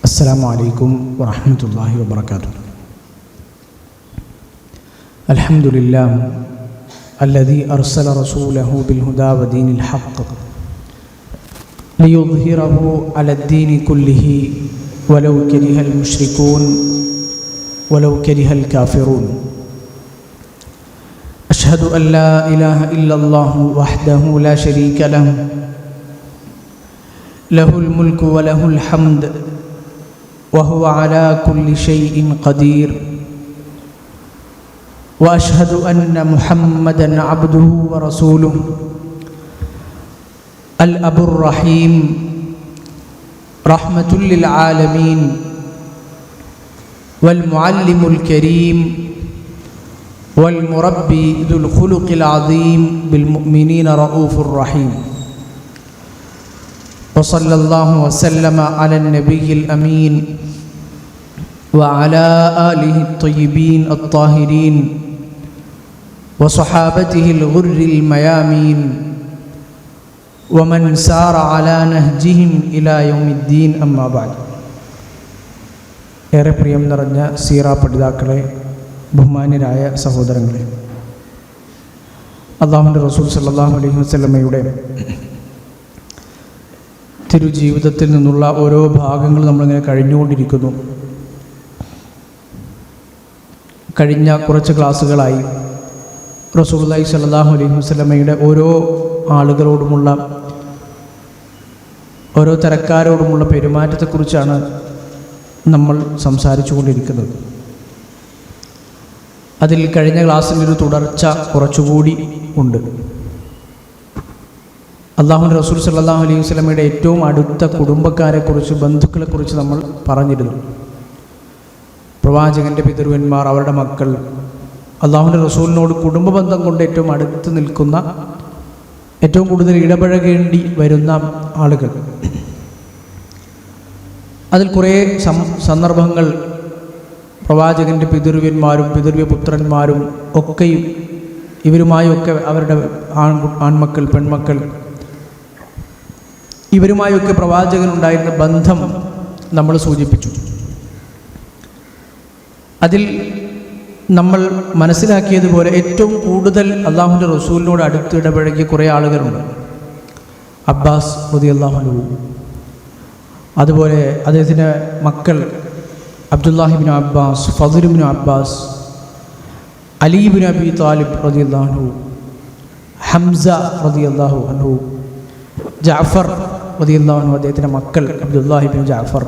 السلام عليكم ورحمة الله وبركاته. الحمد لله الذي أرسل رسوله بالهدى ودين الحق ليظهره على الدين كله ولو كره المشركون ولو كره الكافرون. أشهد أن لا إله إلا الله وحده لا شريك له له الملك وله الحمد وهو على كل شيء قدير. وأشهد أن محمدًا عبده ورسوله الأب الرحيم رحمة للعالمين والمعلم الكريم والمربي ذو الخلق العظيم بالمؤمنين رؤوف رحيم. وصلى الله وسلم على النبي الأمين وعلى آله الطيبين الطاهرين وصحابته الغر الميامين ومن سار على نهجهم إلى يوم الدين. أما بعد. ഏറെ പ്രിയം നിറഞ്ഞ സീറ പഠിതാക്കളെ, ബഹുമാന്യരായ സഹോദരങ്ങളെ, അല്ലാഹുവിൻ്റെ റസൂൽ സല്ലല്ലാഹു അലൈഹി വസല്ലമയുടെ തിരുജീവിതത്തിൽ നിന്നുള്ള ഓരോ ഭാഗങ്ങൾ നമ്മളിങ്ങനെ കഴിഞ്ഞുകൊണ്ടിരിക്കുന്നു. കഴിഞ്ഞ കുറച്ച് ക്ലാസ്സുകളായി റസൂലുള്ളാഹി സ്വല്ലല്ലാഹു അലൈഹി വസല്ലമയുടെ ഓരോ ആളുകളോടുമുള്ള, ഓരോ തരക്കാരോടുമുള്ള പെരുമാറ്റത്തെക്കുറിച്ചാണ് നമ്മൾ സംസാരിച്ചു കൊണ്ടിരിക്കുന്നത്. അതിൽ കഴിഞ്ഞ ക്ലാസ്സിലൊരു തുടർച്ച കുറച്ചുകൂടി ഉണ്ട്. അല്ലാഹുവിൻ്റെ റസൂൽ സല്ലല്ലാഹു അലൈഹി വസല്ലമയുടെ ഏറ്റവും അടുത്ത കുടുംബക്കാരെക്കുറിച്ച്, ബന്ധുക്കളെക്കുറിച്ച് നമ്മൾ പറഞ്ഞിരുന്നു. പ്രവാചകൻ്റെ പിതൃവന്മാർ, അവരുടെ മക്കൾ, അല്ലാഹുവിൻ്റെ റസൂലിനോട് കുടുംബ ബന്ധം കൊണ്ട് ഏറ്റവും അടുത്ത് നിൽക്കുന്ന, ഏറ്റവും കൂടുതൽ ഇടപഴകേണ്ടി വരുന്ന ആളുകൾ. അതിൽ കുറേ സന്ദർഭങ്ങൾ പ്രവാചകൻ്റെ പിതൃവ്യന്മാരും പിതൃവ്യപുത്രന്മാരും ഒക്കെയും ഇവരുമായൊക്കെ, അവരുടെ ആൺമക്കൾ, പെൺമക്കൾ, ഇവരുമായൊക്കെ പ്രവാചകനുണ്ടായിരുന്ന ബന്ധം നമ്മൾ സൂചിപ്പിച്ചു. അതിൽ നമ്മൾ മനസ്സിലാക്കിയതുപോലെ ഏറ്റവും കൂടുതൽ അല്ലാഹുവിൻ്റെ റസൂലിനോട് അടുത്ത് ഇടപഴകിയ കുറേ ആളുകളുണ്ട്. അബ്ബാസ് റളിയല്ലാഹു അൻഹു, അതുപോലെ അദ്ദേഹത്തിൻ്റെ മക്കൾ അബ്ദുല്ലാഹി ഇബ്നു അബ്ബാസ്, ഫദ്ൽ ഇബ്നു അബ്ബാസ്, അലി ഇബ്നു അബി താലിബ് റളിയല്ലാഹു അൻഹു, ഹംസ റളിയല്ലാഹു അൻഹു, ജഅഫർ റളിയല്ലാഹു അൻഹു, അദ്ദേഹത്തിൻ്റെ മക്കൾ അബ്ദുല്ലാഹി ഇബ്നു ജഅഫർ.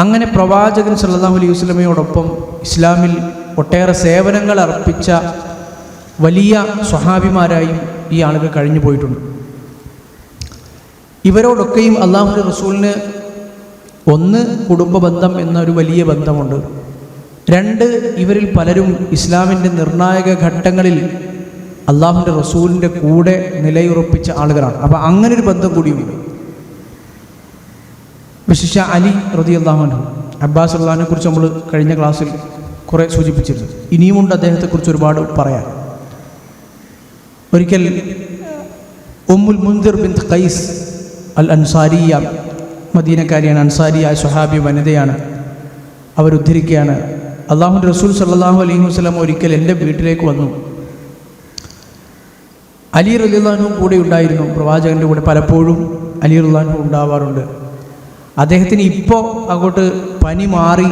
അങ്ങനെ പ്രവാചകൻ സല്ലല്ലാഹു അലൈഹി വസല്ലമയോടൊപ്പം ഇസ്ലാമിൽ ഒട്ടേറെ സേവനങ്ങൾ അർപ്പിച്ച വലിയ സ്വഹാബിമാരായും ഈ ആളുകൾ കഴിഞ്ഞു പോയിട്ടുണ്ട്. ഇവരോടൊക്കെയും അല്ലാഹുവിൻ്റെ റസൂലിന് ഒന്ന്, കുടുംബ ബന്ധം എന്നൊരു വലിയ ബന്ധമുണ്ട്. രണ്ട്, ഇവരിൽ പലരും ഇസ്ലാമിൻ്റെ നിർണായക ഘട്ടങ്ങളിൽ അല്ലാഹുവിൻ്റെ റസൂലിൻ്റെ കൂടെ നിലയുറപ്പിച്ച ആളുകളാണ്. അപ്പോൾ അങ്ങനൊരു ബന്ധം കൂടിയുണ്ട്. വിശിഷ്യ അലി റളിയല്ലാഹു അൻഹു, അബ്ബാസ് റളിയല്ലാഹു അൻഹുവിനെ കുറിച്ച് നമ്മൾ കഴിഞ്ഞ ക്ലാസ്സിൽ കുറേ സൂചിപ്പിച്ചിരുന്നു. ഇനിയുമുണ്ട് അദ്ദേഹത്തെക്കുറിച്ച് ഒരുപാട് പറയാൻ. ഒരിക്കൽ ഉമ്മുൽ മുൻദിർ ബിൻത് ഖൈസ് അൽ അൻസാരിയ, മദീനക്കാരിയാണ്, അൻസാരിയായ സ്വഹാബി വനിതയാണ്. അവരുദ്ധരിക്കുകയാണ്, അല്ലാഹുവിൻ്റെ റസൂൽ സല്ലല്ലാഹു അലൈഹി വസല്ലം ഒരിക്കൽ എൻ്റെ വീട്ടിലേക്ക് വന്നു. അലി റളിയല്ലാഹു അൻഹു കൂടെ ഉണ്ടായിരുന്നു. പ്രവാചകൻ്റെ കൂടെ പലപ്പോഴും അലി റളിയല്ലാഹു അൻഹു ഉണ്ടാവാറുണ്ട്. അദ്ദേഹത്തിന് ഇപ്പോൾ അങ്ങോട്ട് പനി മാറി,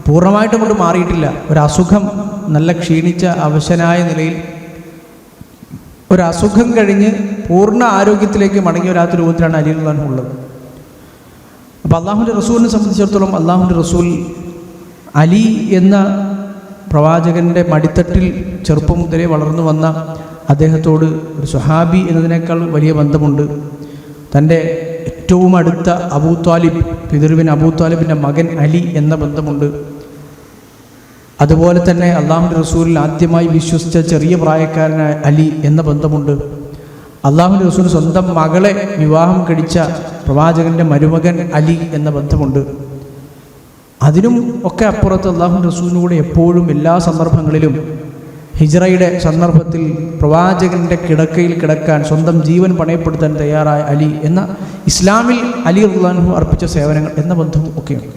പൂർണ്ണമായിട്ടും കൊണ്ട് മാറിയിട്ടില്ല. ഒരസുഖം, നല്ല ക്ഷീണിച്ച അവശനായ നിലയിൽ ഒരസുഖം കഴിഞ്ഞ് പൂർണ്ണ ആരോഗ്യത്തിലേക്ക് മടങ്ങി വരാത്ത രൂപത്തിലാണ് അലി റളിയല്ലാഹു അൻഹു ഉള്ളത്. അപ്പോൾ അല്ലാഹുവിൻ്റെ റസൂലിനെ സംബന്ധിച്ചിടത്തോളം അല്ലാഹുവിൻ്റെ റസൂൽ അലി എന്ന പ്രവാചകൻ്റെ മടിത്തട്ടിൽ ചെറുപ്പം മുതലേ വളർന്നു വന്ന അദ്ദേഹത്തോട് ഒരു സ്വഹാബി എന്നതിനേക്കാൾ വലിയ ബന്ധമുണ്ട്. തൻ്റെ ഏറ്റവും അടുത്ത അബൂ ത്വാലിബ്, പിതൃവിൻ അബൂ ത്വാലിബിൻ്റെ മകൻ അലി എന്ന ബന്ധമുണ്ട്. അതുപോലെ തന്നെ അല്ലാഹുവിൻ്റെ റസൂലിൽ ആദ്യമായി വിശ്വസിച്ച ചെറിയ പ്രായക്കാരനായ അലി എന്ന ബന്ധമുണ്ട്. അല്ലാഹുവിൻ്റെ റസൂൽ സ്വന്തം മകളെ വിവാഹം കഴിച്ച പ്രവാചകൻ്റെ മരുമകൻ അലി എന്ന ബന്ധമുണ്ട്. അതിനും ഒക്കെ അപ്പുറത്ത് അല്ലാഹുവിൻ്റെ റസൂലിനൂടെ എപ്പോഴും എല്ലാ സന്ദർഭങ്ങളിലും ഹിജ്റയുടെ സന്ദർഭത്തിൽ പ്രവാചകൻ്റെ കിടക്കയിൽ കിടക്കാൻ സ്വന്തം ജീവൻ പണയപ്പെടുത്താൻ തയ്യാറായ അലി എന്ന ഇസ്ലാമിൽ അലി റളിയല്ലാഹു അൻഹു അർപ്പിച്ച സേവനങ്ങൾ എന്ന ബന്ധവും ഒക്കെയാണ്.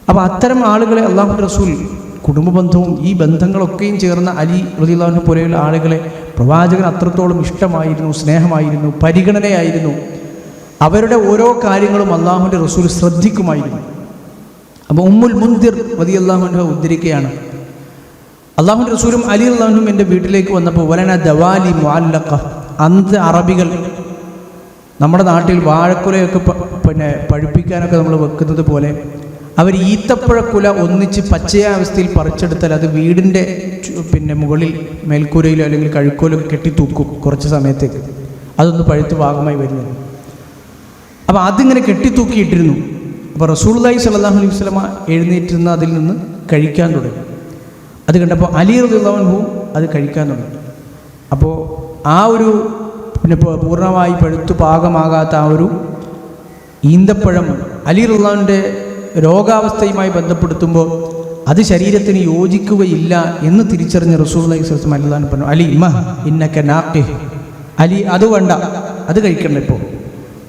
അപ്പോൾ അത്തരം ആളുകളെ അല്ലാഹുവിൻ്റെ റസൂൽ കുടുംബ ബന്ധവും ഈ ബന്ധങ്ങളൊക്കെയും ചേർന്ന അലി റളിയല്ലാഹു അൻഹു പോലെയുള്ള ആളുകളെ പ്രവാചകൻ അത്രത്തോളം ഇഷ്ടമായിരുന്നു, സ്നേഹമായിരുന്നു, പരിഗണനയായിരുന്നു. അവരുടെ ഓരോ കാര്യങ്ങളും അല്ലാഹുവിൻ്റെ റസൂൽ ശ്രദ്ധിക്കുമായിരുന്നു. അപ്പോൾ ഉമ്മുൽ മുൻദിർ റളിയല്ലാഹു അൻഹ ഉദ്ധരിക്കുകയാണ്, അല്ലാഹുവിൻ്റെ റസൂലും അലി റളിയല്ലാഹു അൻഹും എൻ്റെ വീട്ടിലേക്ക് വന്നപ്പോൾ വലന ദവാലി മുഅല്ലഖ, അന്ത് അറബികൾ നമ്മുടെ നാട്ടിൽ വാഴക്കുലയൊക്കെ പഴുപ്പിക്കാനൊക്കെ നമ്മൾ വെക്കുന്നത് പോലെ അവർ ഈത്തപ്പഴക്കുല ഒന്നിച്ച് പച്ചയാവസ്ഥയിൽ പറിച്ചെടുത്താൽ അത് വീടിൻ്റെ മുകളിൽ മേൽക്കൂരയിലോ അല്ലെങ്കിൽ കഴുക്കോലോ കെട്ടിത്തൂക്കും കുറച്ച് സമയത്തേക്ക്, അതൊന്ന് പഴുത്ത് ഭാഗമായി വരുന്നത്. അപ്പോൾ അതിങ്ങനെ കെട്ടിത്തൂക്കിയിട്ടിരുന്നു. അപ്പോൾ റസൂലുള്ളാഹി സ്വല്ലല്ലാഹു അലൈഹി വസല്ലമ എഴുന്നേറ്റിരുന്ന് അതിൽ നിന്ന് കഴിക്കാൻ തുടങ്ങി. അത് കണ്ടപ്പോൾ അലി റളിയല്ലാഹു അൻഹു അത് കഴിക്കാൻ തുടങ്ങി. അപ്പോൾ ആ ഒരു പൂർണ്ണമായി പഴുത്തു പാകമാകാത്ത ആ ഒരു ഈന്തപ്പഴം അലി റളിയല്ലാഹുവിൻ്റെ രോഗാവസ്ഥയുമായി ബന്ധപ്പെടുത്തുമ്പോൾ അത് ശരീരത്തിന് യോജിക്കുകയില്ല എന്ന് തിരിച്ചറിഞ്ഞ റസൂലുള്ളാഹി സ്വല്ലല്ലാഹു അലൈഹി വസല്ലം പറഞ്ഞു, അലി ഇന്നക നാഖിഹ്, അലി അത് വേണ്ട, അത് കഴിക്കണ്ട, ഇപ്പോൾ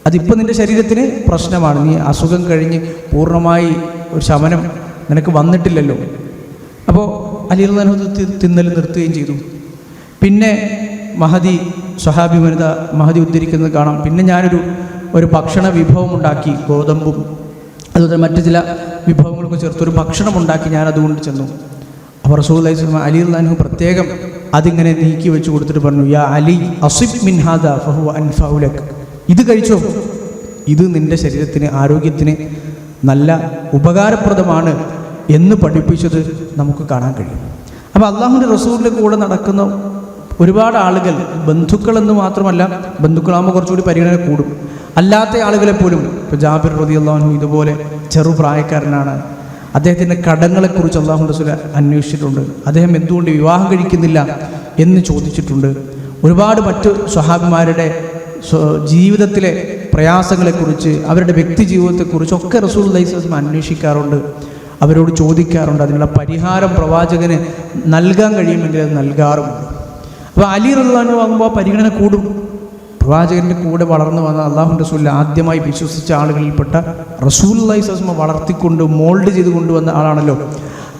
അതിപ്പോൾ നിൻ്റെ ശരീരത്തിന് പ്രശ്നമാണ്, നീ അസുഖം കഴിഞ്ഞ് പൂർണ്ണമായി ഒരു ശമനം നിനക്ക് വന്നിട്ടില്ലല്ലോ. അപ്പോൾ അലി റളിയല്ലാഹു അൻഹു തിന്നൽ നിർത്തുകയും ചെയ്തു. പിന്നെ മഹദി സ്വഹാബി വനിത മഹദി ഉദ്ധരിക്കുന്നത് കാണാം, പിന്നെ ഞാനൊരു ഭക്ഷണ വിഭവം ഉണ്ടാക്കി, ഗോതമ്പും അതുപോലെ മറ്റു ചില വിഭവങ്ങളൊക്കെ ചേർത്തൊരു ഭക്ഷണം ഉണ്ടാക്കി ഞാൻ അതുകൊണ്ട് ചെന്നു. അപ്പോൾ റസൂലുള്ളാഹി സ്വല്ലല്ലാഹു അലൈഹി വസല്ലം അലി റളിയല്ലാഹു അൻഹു പ്രത്യേകം അതിങ്ങനെ നീക്കി വെച്ച് കൊടുത്തിട്ട് പറഞ്ഞു, യാ അലി അസിബ് മിൻ ഹാദാ ഫഹുവ അൻഫഉ ലക്, ഇത് കഴിച്ചോ, ഇത് നിൻ്റെ ശരീരത്തിന് ആരോഗ്യത്തിന് നല്ല ഉപകാരപ്രദമാണ് എന്ന് പഠിപ്പിച്ചത് നമുക്ക് കാണാൻ കഴിയും. അപ്പോൾ അല്ലാഹുവിൻ്റെ റസൂലിൻ്റെ കൂടെ നടക്കുന്ന ഒരുപാട് ആളുകൾ, ബന്ധുക്കളെന്ന് മാത്രമല്ല, ബന്ധുക്കളാകുമ്പോൾ കുറച്ചുകൂടി പരിഗണന കൂടും, അല്ലാത്ത ആളുകളെ പോലും. ഇപ്പോൾ ജാബിർ റളിയല്ലാഹു അൻഹു ഇതുപോലെ ചെറുപ്രായക്കാരനാണ്, അദ്ദേഹത്തിൻ്റെ കടങ്ങളെക്കുറിച്ച് അല്ലാഹുവിൻ്റെ റസൂൽ അന്വേഷിച്ചിട്ടുണ്ട്, അദ്ദേഹം എന്തുകൊണ്ട് വിവാഹം കഴിക്കുന്നില്ല എന്ന് ചോദിച്ചിട്ടുണ്ട്. ഒരുപാട് മറ്റു സ്വഹാബിമാരുടെ ജീവിതത്തിലെ പ്രയാസങ്ങളെക്കുറിച്ച്, അവരുടെ വ്യക്തി ജീവിതത്തെക്കുറിച്ചൊക്കെ റസൂലുള്ളാഹി സ്വല്ലല്ലാഹു അലൈഹി വസല്ലം അന്വേഷിക്കാറുണ്ട്, അവരോട് ചോദിക്കാറുണ്ട്. അതിനുള്ള പരിഹാരം പ്രവാചകന് നൽകാൻ കഴിയുമെങ്കിൽ അത് നൽകാറുമുണ്ട്. അപ്പോൾ അലി റളിയല്ലാഹു അൻഹു ആകുമ്പോൾ പരിഗണന കൂടും. പ്രവാചകൻ്റെ കൂടെ വളർന്നു വന്ന അല്ലാഹുവിൻ്റെ റസൂൽ ആദ്യമായി വിശ്വസിച്ച ആളുകളിൽപ്പെട്ട റസൂലുള്ളാഹി സ്വല്ലല്ലാഹു അലൈഹി വസല്ലം വളർത്തിക്കൊണ്ട് മോൾഡ് ചെയ്ത് കൊണ്ടുവന്ന ആളാണല്ലോ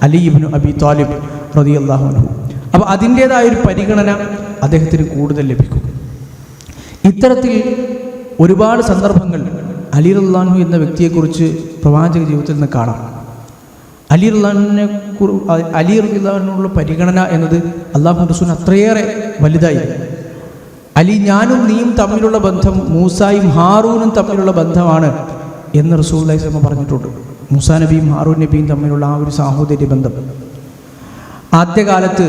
അലി ഇബ്നു അബി താലിബ് റളിയല്ലാഹു അൻഹു. അപ്പോൾ അതിൻ്റേതായൊരു പരിഗണന അദ്ദേഹത്തിന് കൂടുതൽ ലഭിക്കും. ഇത്തരത്തിൽ ഒരുപാട് സന്ദർഭങ്ങൾ അലി റളിയല്ലാഹു അൻഹു എന്ന വ്യക്തിയെക്കുറിച്ച് പ്രവാചക ജീവിതത്തിൽ നിന്ന് കാണാം. അലി റളിയല്ലാഹു അൻഹുവിനുള്ള പരിഗണന എന്നത് അല്ലാഹുവിൻ്റെ റസൂലിന് അത്രയേറെ വലുതായി. അലി, ഞാനും നീയും തമ്മിലുള്ള ബന്ധം മൂസായും ഹാറൂനും തമ്മിലുള്ള ബന്ധമാണ് എന്ന് റസൂലുള്ളാഹി സ്വല്ലല്ലാഹു അലൈഹി വസല്ലം പറഞ്ഞിട്ടുണ്ട്. മൂസാ നബിയും ഹാറൂൻ നബിയും തമ്മിലുള്ള ആ ഒരു സാഹോദര്യ ബന്ധം. ആദ്യകാലത്ത്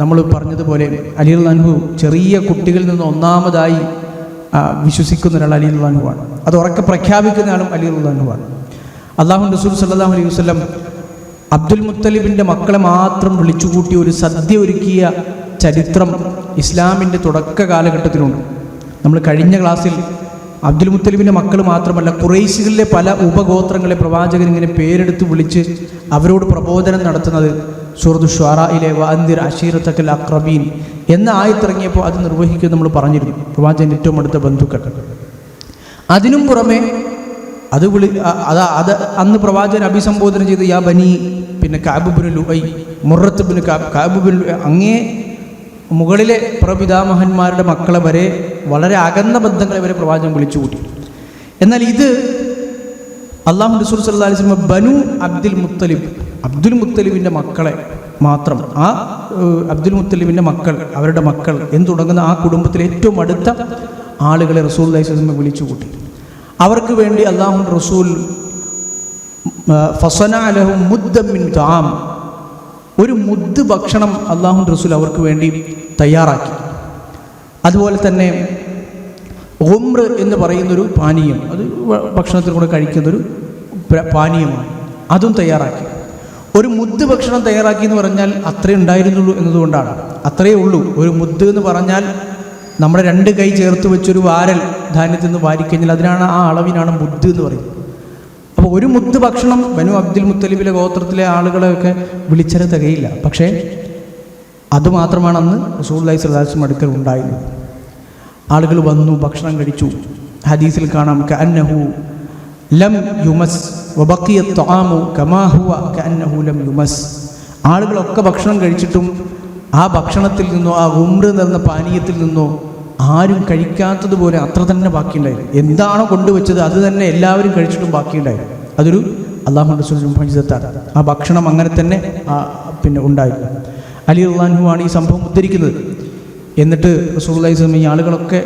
നമ്മൾ പറഞ്ഞതുപോലെ അലി റളിയല്ലാഹു അൻഹു ചെറിയ കുട്ടികളിൽ നിന്ന് ഒന്നാമതായി വിശ്വസിക്കുന്ന ഒരാൾ അലി റളിയല്ലാഹു അൻഹുവാണ്. അത് ഉറക്കെ പ്രഖ്യാപിക്കുന്ന ആളും അലി റളിയല്ലാഹു അൻഹുവാണ്. അല്ലാഹുവിൻ്റെ റസൂൽ സ്വല്ലല്ലാഹു അലൈഹി വസല്ലം അബ്ദുൽ മുത്തലിബിൻ്റെ മക്കളെ മാത്രം വിളിച്ചുകൂട്ടി ഒരു സദ്യ ഒരുക്കിയ ചരിത്രം ഇസ്ലാമിൻ്റെ തുടക്ക കാലഘട്ടത്തിലുണ്ട്. നമ്മൾ കഴിഞ്ഞ ക്ലാസ്സിൽ അബ്ദുൽ മുത്തലിബിൻ്റെ മക്കൾ മാത്രമല്ല, ഖുറൈശികളിലെ പല ഉപഗോത്രങ്ങളെ പ്രവാചകൻ ഇങ്ങനെ പേരെടുത്ത് വിളിച്ച് അവരോട് പ്രബോധനം നടത്തുന്നത് സൂറത്തു ശുആറയിലെ വഅൻദിർ അശീറതകൽ അഖ്റബീൻ എന്ന ആയത്തിറങ്ങിയപ്പോൾ അത് നിർവഹിക്കുമെന്ന് നമ്മൾ പറഞ്ഞിരുന്നു, പ്രവാചകൻ്റെ ഏറ്റവും അടുത്ത ബന്ധുക്കൾ. അതിനും പുറമെ അത് അന്ന് പ്രവാചകൻ അഭിസംബോധന ചെയ്ത് യാ ബനി, പിന്നെ കഅബ് ബിൻ ലുഅയ്, മുറത്ത് ബിൻ കഅബ് ബിൻ ലുഅയ്, അങ്ങേ മുകളിലെ പ്രപിതാമഹന്മാരുടെ മക്കളെ വരെ, വളരെ അകന്ന ബന്ധങ്ങളെ വരെ പ്രവാചകൻ വിളിച്ചുകൂട്ടി. എന്നാൽ ഇത് അല്ലാഹുവിൻ്റെ റസൂൽ സ്വല്ലല്ലാഹു അലൈഹി വസല്ലം ബനു അബ്ദുൽ മുത്തലിബിൻ്റെ മക്കളെ മാത്രം, ആ അബ്ദുൽ മുത്തലിബിൻ്റെ മക്കൾ, അവരുടെ മക്കൾ എന്ന് തുടങ്ങുന്ന ആ കുടുംബത്തിലെ ഏറ്റവും അടുത്ത ആളുകളെ റസൂലുള്ളാഹി സ്വല്ലല്ലാഹു അലൈഹി വസല്ലം വിളിച്ചുകൂട്ടി. അവർക്ക് വേണ്ടി അല്ലാഹുവിൻ്റെ റസൂൽ ഫസനഅ ലഹും മുദ്ദൻ മിൻ തആം, ഒരു മുദ്ദ് ഭക്ഷണം അല്ലാഹുവിൻ്റെ റസൂൽ അവർക്ക് വേണ്ടി തയ്യാറാക്കി. അതുപോലെ തന്നെ ഗുംറ് എന്ന് പറയുന്നൊരു പാനീയം, അത് ഭക്ഷണത്തിൽ കൂടെ കഴിക്കുന്നൊരു പാനീയമാണ്, അതും തയ്യാറാക്കി. ഒരു മുദ്ദ് ഭക്ഷണം തയ്യാറാക്കി എന്ന് പറഞ്ഞാൽ അത്രേ ഉണ്ടായിരുന്നുള്ളൂ എന്നതുകൊണ്ടാണ്. അത്രയേ ഉള്ളൂ. ഒരു മുദ്ദ് എന്ന് പറഞ്ഞാൽ നമ്മുടെ 2 കൈ ചേർത്ത് വെച്ചൊരു വാരൽ ധാന്യത്തിൽ നിന്ന് വാരിക്കഴിഞ്ഞാൽ അതിനാണ്, ആ അളവിനാണ് മുദ്ദ് എന്ന് പറയുന്നത്. അപ്പോൾ ഒരു മുദ്ദ് ഭക്ഷണം ബനു അബ്ദുൽ മുത്തലിബിലെ ഗോത്രത്തിലെ ആളുകളെയൊക്കെ വിളിച്ചാൽ തികയില്ല. പക്ഷേ അതുമാത്രമാണ് അന്ന് റസൂലുള്ളാഹി സ്വല്ലല്ലാഹു അലൈഹി വസല്ലം അടുക്കൽ ഉണ്ടായിരുന്നത്. ആളുകൾ വന്നു, ഭക്ഷണം കഴിച്ചു. ഹദീസിൽ കാണാം കഅന്നഹു ലം യുമസ് വബഖിയ ത്വആമു കമാ ഹുവ കഅന്നഹു ലം യുമസ്. ആളുകളൊക്കെ ഭക്ഷണം കഴിച്ചിട്ടും ആ ഭക്ഷണത്തിൽ നിന്നോ ആ ഉംറ എന്ന പാനീയത്തിൽ നിന്നോ ആരും കഴിക്കാത്തതുപോലെ അത്ര തന്നെ ബാക്കിയുണ്ടായിരുന്നു. എന്താണോ കൊണ്ടുവച്ചത് അത് തന്നെ എല്ലാവരും കഴിച്ചിട്ടും ബാക്കിയുണ്ടായിരുന്നു. അതൊരു അല്ലാഹു റസൂലിന്റെ മുഅ്ജിസത്താണ്. ആ ഭക്ഷണം അങ്ങനെ തന്നെ പിന്നെ ഉണ്ടായിരുന്നു. അലി റളിയല്ലാഹു അൻഹു ആണ് ഈ സംഭവം ഉദ്ധരിക്കുന്നത്. എന്നിട്ട് റസൂലുള്ളാഹി സ്വല്ലല്ലാഹു അലൈഹി വസല്ലം ഈ ആളുകളൊക്കെ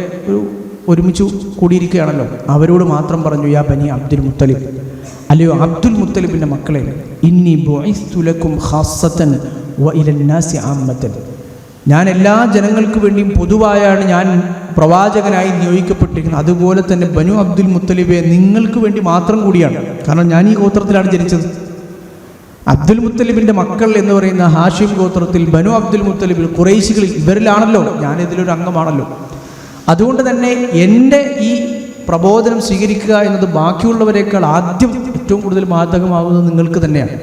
ഒരുമിച്ച് കൂടിയിരിക്കുകയാണല്ലോ, അവരോട് മാത്രം പറഞ്ഞു, യാ ബനി അബ്ദുൽ മുത്തലിബ്, അല്ലയോ അബ്ദുൽ മുത്തലിബിൻ്റെ മക്കളെ, ഇന്നി ബുഇസ്തു ലക്കും ഖാസ്സതൻ വ ഇലൻ നാസി ആമ്മതൻ, ഞാൻ എല്ലാ ജനങ്ങൾക്ക് വേണ്ടിയും പൊതുവായാണ് ഞാൻ പ്രവാചകനായി നിയോഗിക്കപ്പെട്ടിരിക്കുന്നത്. അതുപോലെ തന്നെ ബനു അബ്ദുൽ മുത്തലിബെ നിങ്ങൾക്ക് വേണ്ടി മാത്രം കൂടിയാണ്. കാരണം ഞാൻ ഈ ഗോത്രത്തിലാണ് ജനിച്ചത്. അബ്ദുൽ മുത്തലിബിൻ്റെ മക്കൾ എന്ന് പറയുന്ന ഹാഷിം ഗോത്രത്തിൽ ബനു അബ്ദുൽ മുത്തലിബിൽ ഖുറൈശികളിൽ ഇവരിലാണല്ലോ, ഞാനിതിലൊരു അംഗമാണല്ലോ. അതുകൊണ്ട് തന്നെ എൻ്റെ ഈ പ്രബോധനം സ്വീകരിക്കുക എന്നത് ബാക്കിയുള്ളവരെക്കാൾ ആദ്യം ഏറ്റവും കൂടുതൽ ബാധകമാകുന്നത് നിങ്ങൾക്ക് തന്നെയാണ്.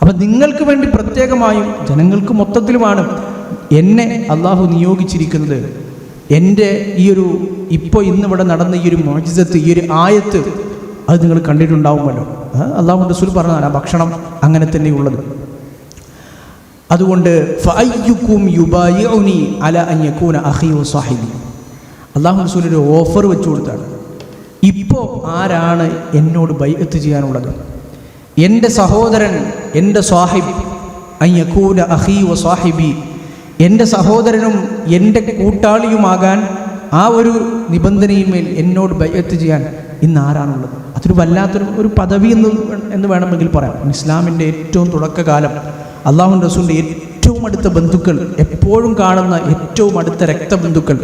അപ്പം നിങ്ങൾക്ക് വേണ്ടി പ്രത്യേകമായും ജനങ്ങൾക്ക് മൊത്തത്തിലുമാണ് എന്നെ അള്ളാഹു നിയോഗിച്ചിരിക്കുന്നത്. എൻ്റെ ഈ ഒരു ഇന്നിവിടെ നടന്ന ഈ ഒരു മുഅ്ജിസത്ത്, ഈ ഒരു ആയത്ത്, അത് നിങ്ങൾ കണ്ടിട്ടുണ്ടാവുമല്ലോ. അള്ളാഹു റസൂൽ പറഞ്ഞതാണ് ആ ഭക്ഷണം അങ്ങനെ തന്നെയുള്ളത്. അതുകൊണ്ട് ഫഅയ്യുകും യുബായിഉനി അലാ അൻ യകൂന അഖീ വ സാഹിബി, അള്ളാഹു റസൂലിൻ്റെ ഓഫർ വെച്ചു കൊടുത്താണ്. ഇപ്പോൾ ആരാണ് എന്നോട് ബൈഅത്ത് ചെയ്യാനുള്ളത്? എൻ്റെ സഹോദരൻ, എൻ്റെ സാഹിബ്, അൻ യകൂന അഖീ വ സാഹിബി, എൻ്റെ സഹോദരനും എൻ്റെ കൂട്ടാളിയുമാകാൻ ആ ഒരു നിബന്ധനയിന്മേൽ എന്നോട് ബൈഅത്ത് ചെയ്യാൻ ഇന്ന് ആരാണുള്ളത്? അതൊരു വല്ലാത്തൊരു പദവി എന്ന് വേണമെങ്കിൽ പറയാം. ഇസ്ലാമിൻ്റെ ഏറ്റവും തുടക്കകാലം അള്ളാഹു റസൂലിൻ്റെ ഏറ്റവും അടുത്ത ബന്ധുക്കൾ, എപ്പോഴും കാണുന്ന ഏറ്റവും അടുത്ത രക്തബന്ധുക്കൾ,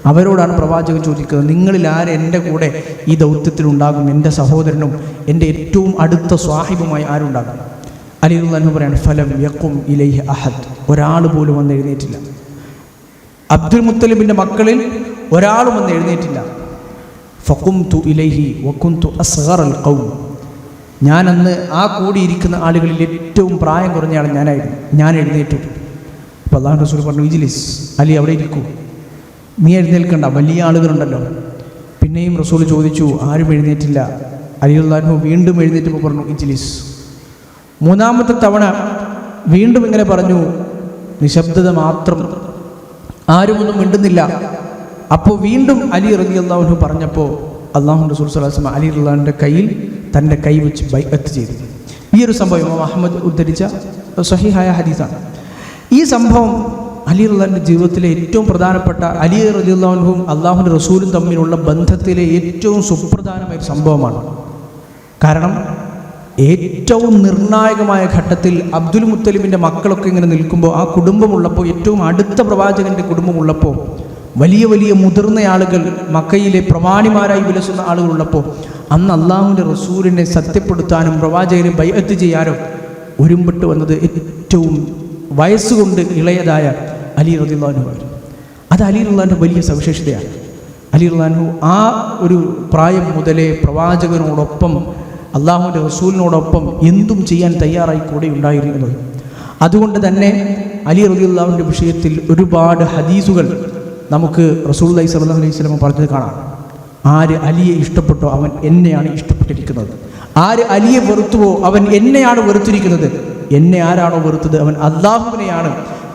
അവരോടാണ് പ്രവാചകൻ ചോദിക്കുന്നത്, നിങ്ങളിൽ ആര് എൻ്റെ കൂടെ ഈ ദൗത്യത്തിലുണ്ടാകും? എൻ്റെ സഹോദരനും എൻ്റെ ഏറ്റവും അടുത്ത സ്വാഹിബുമായി ആരുണ്ടാകും? അലി റളിയല്ലാഹു അൻഹു പറയാണ്, ഫലം യഖും ഇലൈഹി അഹദ്, ഒരാൾ പോലും വന്ന് എഴുന്നേറ്റില്ല. അബ്ദുൽ മുത്തലിബിൻ്റെ മക്കളിൽ ഒരാളും വന്ന് എഴുന്നേറ്റില്ല. ഫഖുംതു ഇലൈഹി വകുന്തു അസ്ഗറൽ ഖൗം, ഞാൻ അന്ന് ആ കൂടിയിരിക്കുന്ന ആളുകളിൽ ഏറ്റവും പ്രായം കുറഞ്ഞ ആൾ ഞാനായിരുന്നു. ഞാൻ എഴുന്നേറ്റു. അപ്പോൾ അല്ലാഹു റസൂൽ പറഞ്ഞു, ഇജ്ലിസ്, അലി അവിടെ ഇരിക്കൂ, നീ എഴുന്നേൽക്കണ്ട, വലിയ ആളുകളുണ്ടല്ലോ. പിന്നെയും റസൂൽ ചോദിച്ചു, ആരും എഴുന്നേറ്റില്ല. അലി റളിയല്ലാഹു അൻഹു വീണ്ടും എഴുന്നേറ്റപ്പോൾ പറഞ്ഞു, ഇജ്ലിസ്. മൂന്നാമത്തെ തവണ വീണ്ടും ഇങ്ങനെ പറഞ്ഞു, നിശബ്ദത മാത്രം, ആരുമൊന്നും മിണ്ടുന്നില്ല. അപ്പോൾ വീണ്ടും അലി റളിയല്ലാഹു അൻഹു പറഞ്ഞപ്പോൾ അല്ലാഹു റസൂൽ സ്വല്ലല്ലാഹു അലൈഹി വസല്ലം അലി റളിയല്ലാഹു അൻഹുവിൻ്റെ കയ്യിൽ തൻ്റെ കൈ വെച്ച് ബൈഅത്ത് ചെയ്തു. ഈ ഒരു സംഭവം ഇമാം അഹ്മദ് ഉദ്ധരിച്ച സ്വഹീഹായ ഹദീസാണ്. ഈ സംഭവം അലി റളിയല്ലാഹുവിൻ്റെ ജീവിതത്തിലെ ഏറ്റവും പ്രധാനപ്പെട്ട, അലി റളിയല്ലാഹു അൻഹുവും അല്ലാഹുവിൻ്റെ റസൂലും തമ്മിലുള്ള ബന്ധത്തിലെ ഏറ്റവും സുപ്രധാനമായ ഒരു സംഭവമാണ്. കാരണം ഏറ്റവും നിർണായകമായ ഘട്ടത്തിൽ അബ്ദുൽ മുത്തലിബിൻ്റെ മക്കളൊക്കെ ഇങ്ങനെ നിൽക്കുമ്പോൾ, ആ കുടുംബമുള്ളപ്പോൾ, ഏറ്റവും അടുത്ത പ്രവാചകൻ്റെ കുടുംബമുള്ളപ്പോൾ, വലിയ വലിയ മുതിർന്ന ആളുകൾ, മക്കയിലെ പ്രമാണിമാരായി വിലസുന്ന ആളുകളുള്ളപ്പോൾ, അന്ന് അള്ളാഹുവിൻ്റെ റസൂലിനെ സത്യപ്പെടുത്താനും പ്രവാചകനെ ബൈഅത്ത് ചെയ്യാനും ഒരുമ്പെട്ട് വന്നത് ഏറ്റവും വയസ്സുകൊണ്ട് ഇളയതായ അലി റളിയല്ലാഹു അൻഹു ആയിരുന്നു. അത് അലി റളിയല്ലാഹു അൻഹു വലിയ സവിശേഷതയാണ്. അലി റളിയല്ലാഹു അൻഹു ആ ഒരു പ്രായം മുതലേ പ്രവാചകനോടൊപ്പം, അള്ളാഹുവിൻ്റെ റസൂലിനോടൊപ്പം എന്തും ചെയ്യാൻ തയ്യാറായി കൂടെ ഉണ്ടായിരുന്നത്. അതുകൊണ്ട് തന്നെ അലി റളിയല്ലാഹുവിൻ്റെ വിഷയത്തിൽ ഒരുപാട് ഹദീസുകൾ നമുക്ക് റസൂലുള്ളാഹി സ്വല്ലല്ലാഹു അലൈഹി വസല്ലം പറഞ്ഞത് കാണാം. ആര് അലിയെ ഇഷ്ടപ്പെട്ടോ അവൻ എന്നെയാണ് ഇഷ്ടപ്പെട്ടിരിക്കുന്നത്, ആര് അലിയെ വെറുത്തുവോ അവൻ എന്നെയാണ് വെറുത്തിരിക്കുന്നത്, എന്നെ ആരാണോ വെറുത്തത് അവൻ അല്ലാഹുവിനെയാണ്